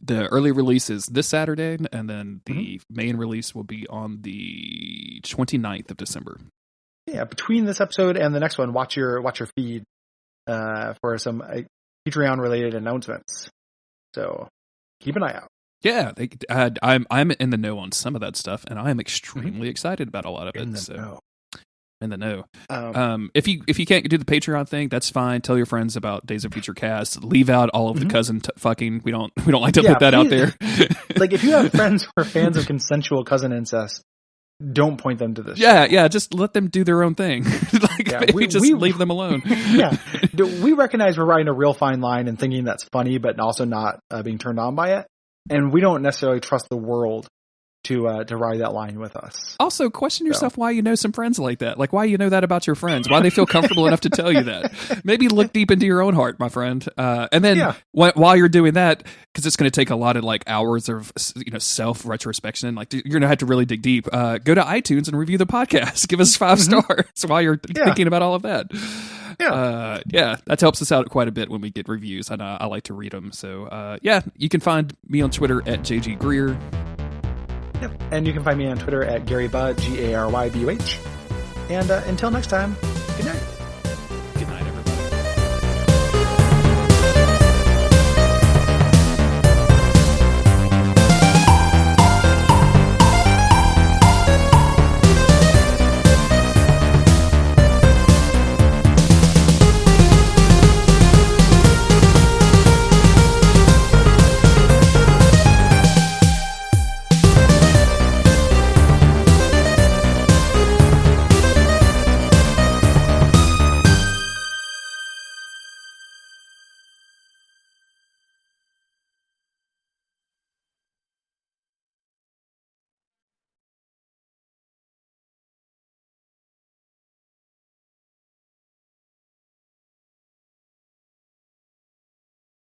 the early release is this Saturday, and then the main release will be on the 29th of December.
Yeah, between this episode and the next one, watch your feed for some Patreon related announcements. So keep an eye out.
Yeah, I'm in the know on some of that stuff, and I am extremely excited about a lot of it. In the know. If you can't do the Patreon thing, that's fine. Tell your friends about Days of Future Cast. Leave out all of the cousin fucking. We don't like to put that out there.
Like, if you have friends who are fans of consensual cousin incest, don't point them to this.
Yeah, just let them do their own thing. We leave them alone.
Yeah, we recognize we're riding a real fine line and thinking that's funny, but also not being turned on by it. And we don't necessarily trust the world to ride that line with us.
Also, question yourself why you know some friends like that. Like, why you know that about your friends? Why they feel comfortable enough to tell you that? Maybe look deep into your own heart, my friend. And then while you're doing that, because it's going to take a lot of like hours of self retrospection. Like, you're going to have to really dig deep. Go to iTunes and review the podcast. Give us 5 stars while you're thinking about all of that. That helps us out quite a bit when we get reviews, and I like to read them. So you can find me on Twitter at JG Greer.
Yep. And you can find me on Twitter at GaryBuh, GaryBuh. And until next time, good night.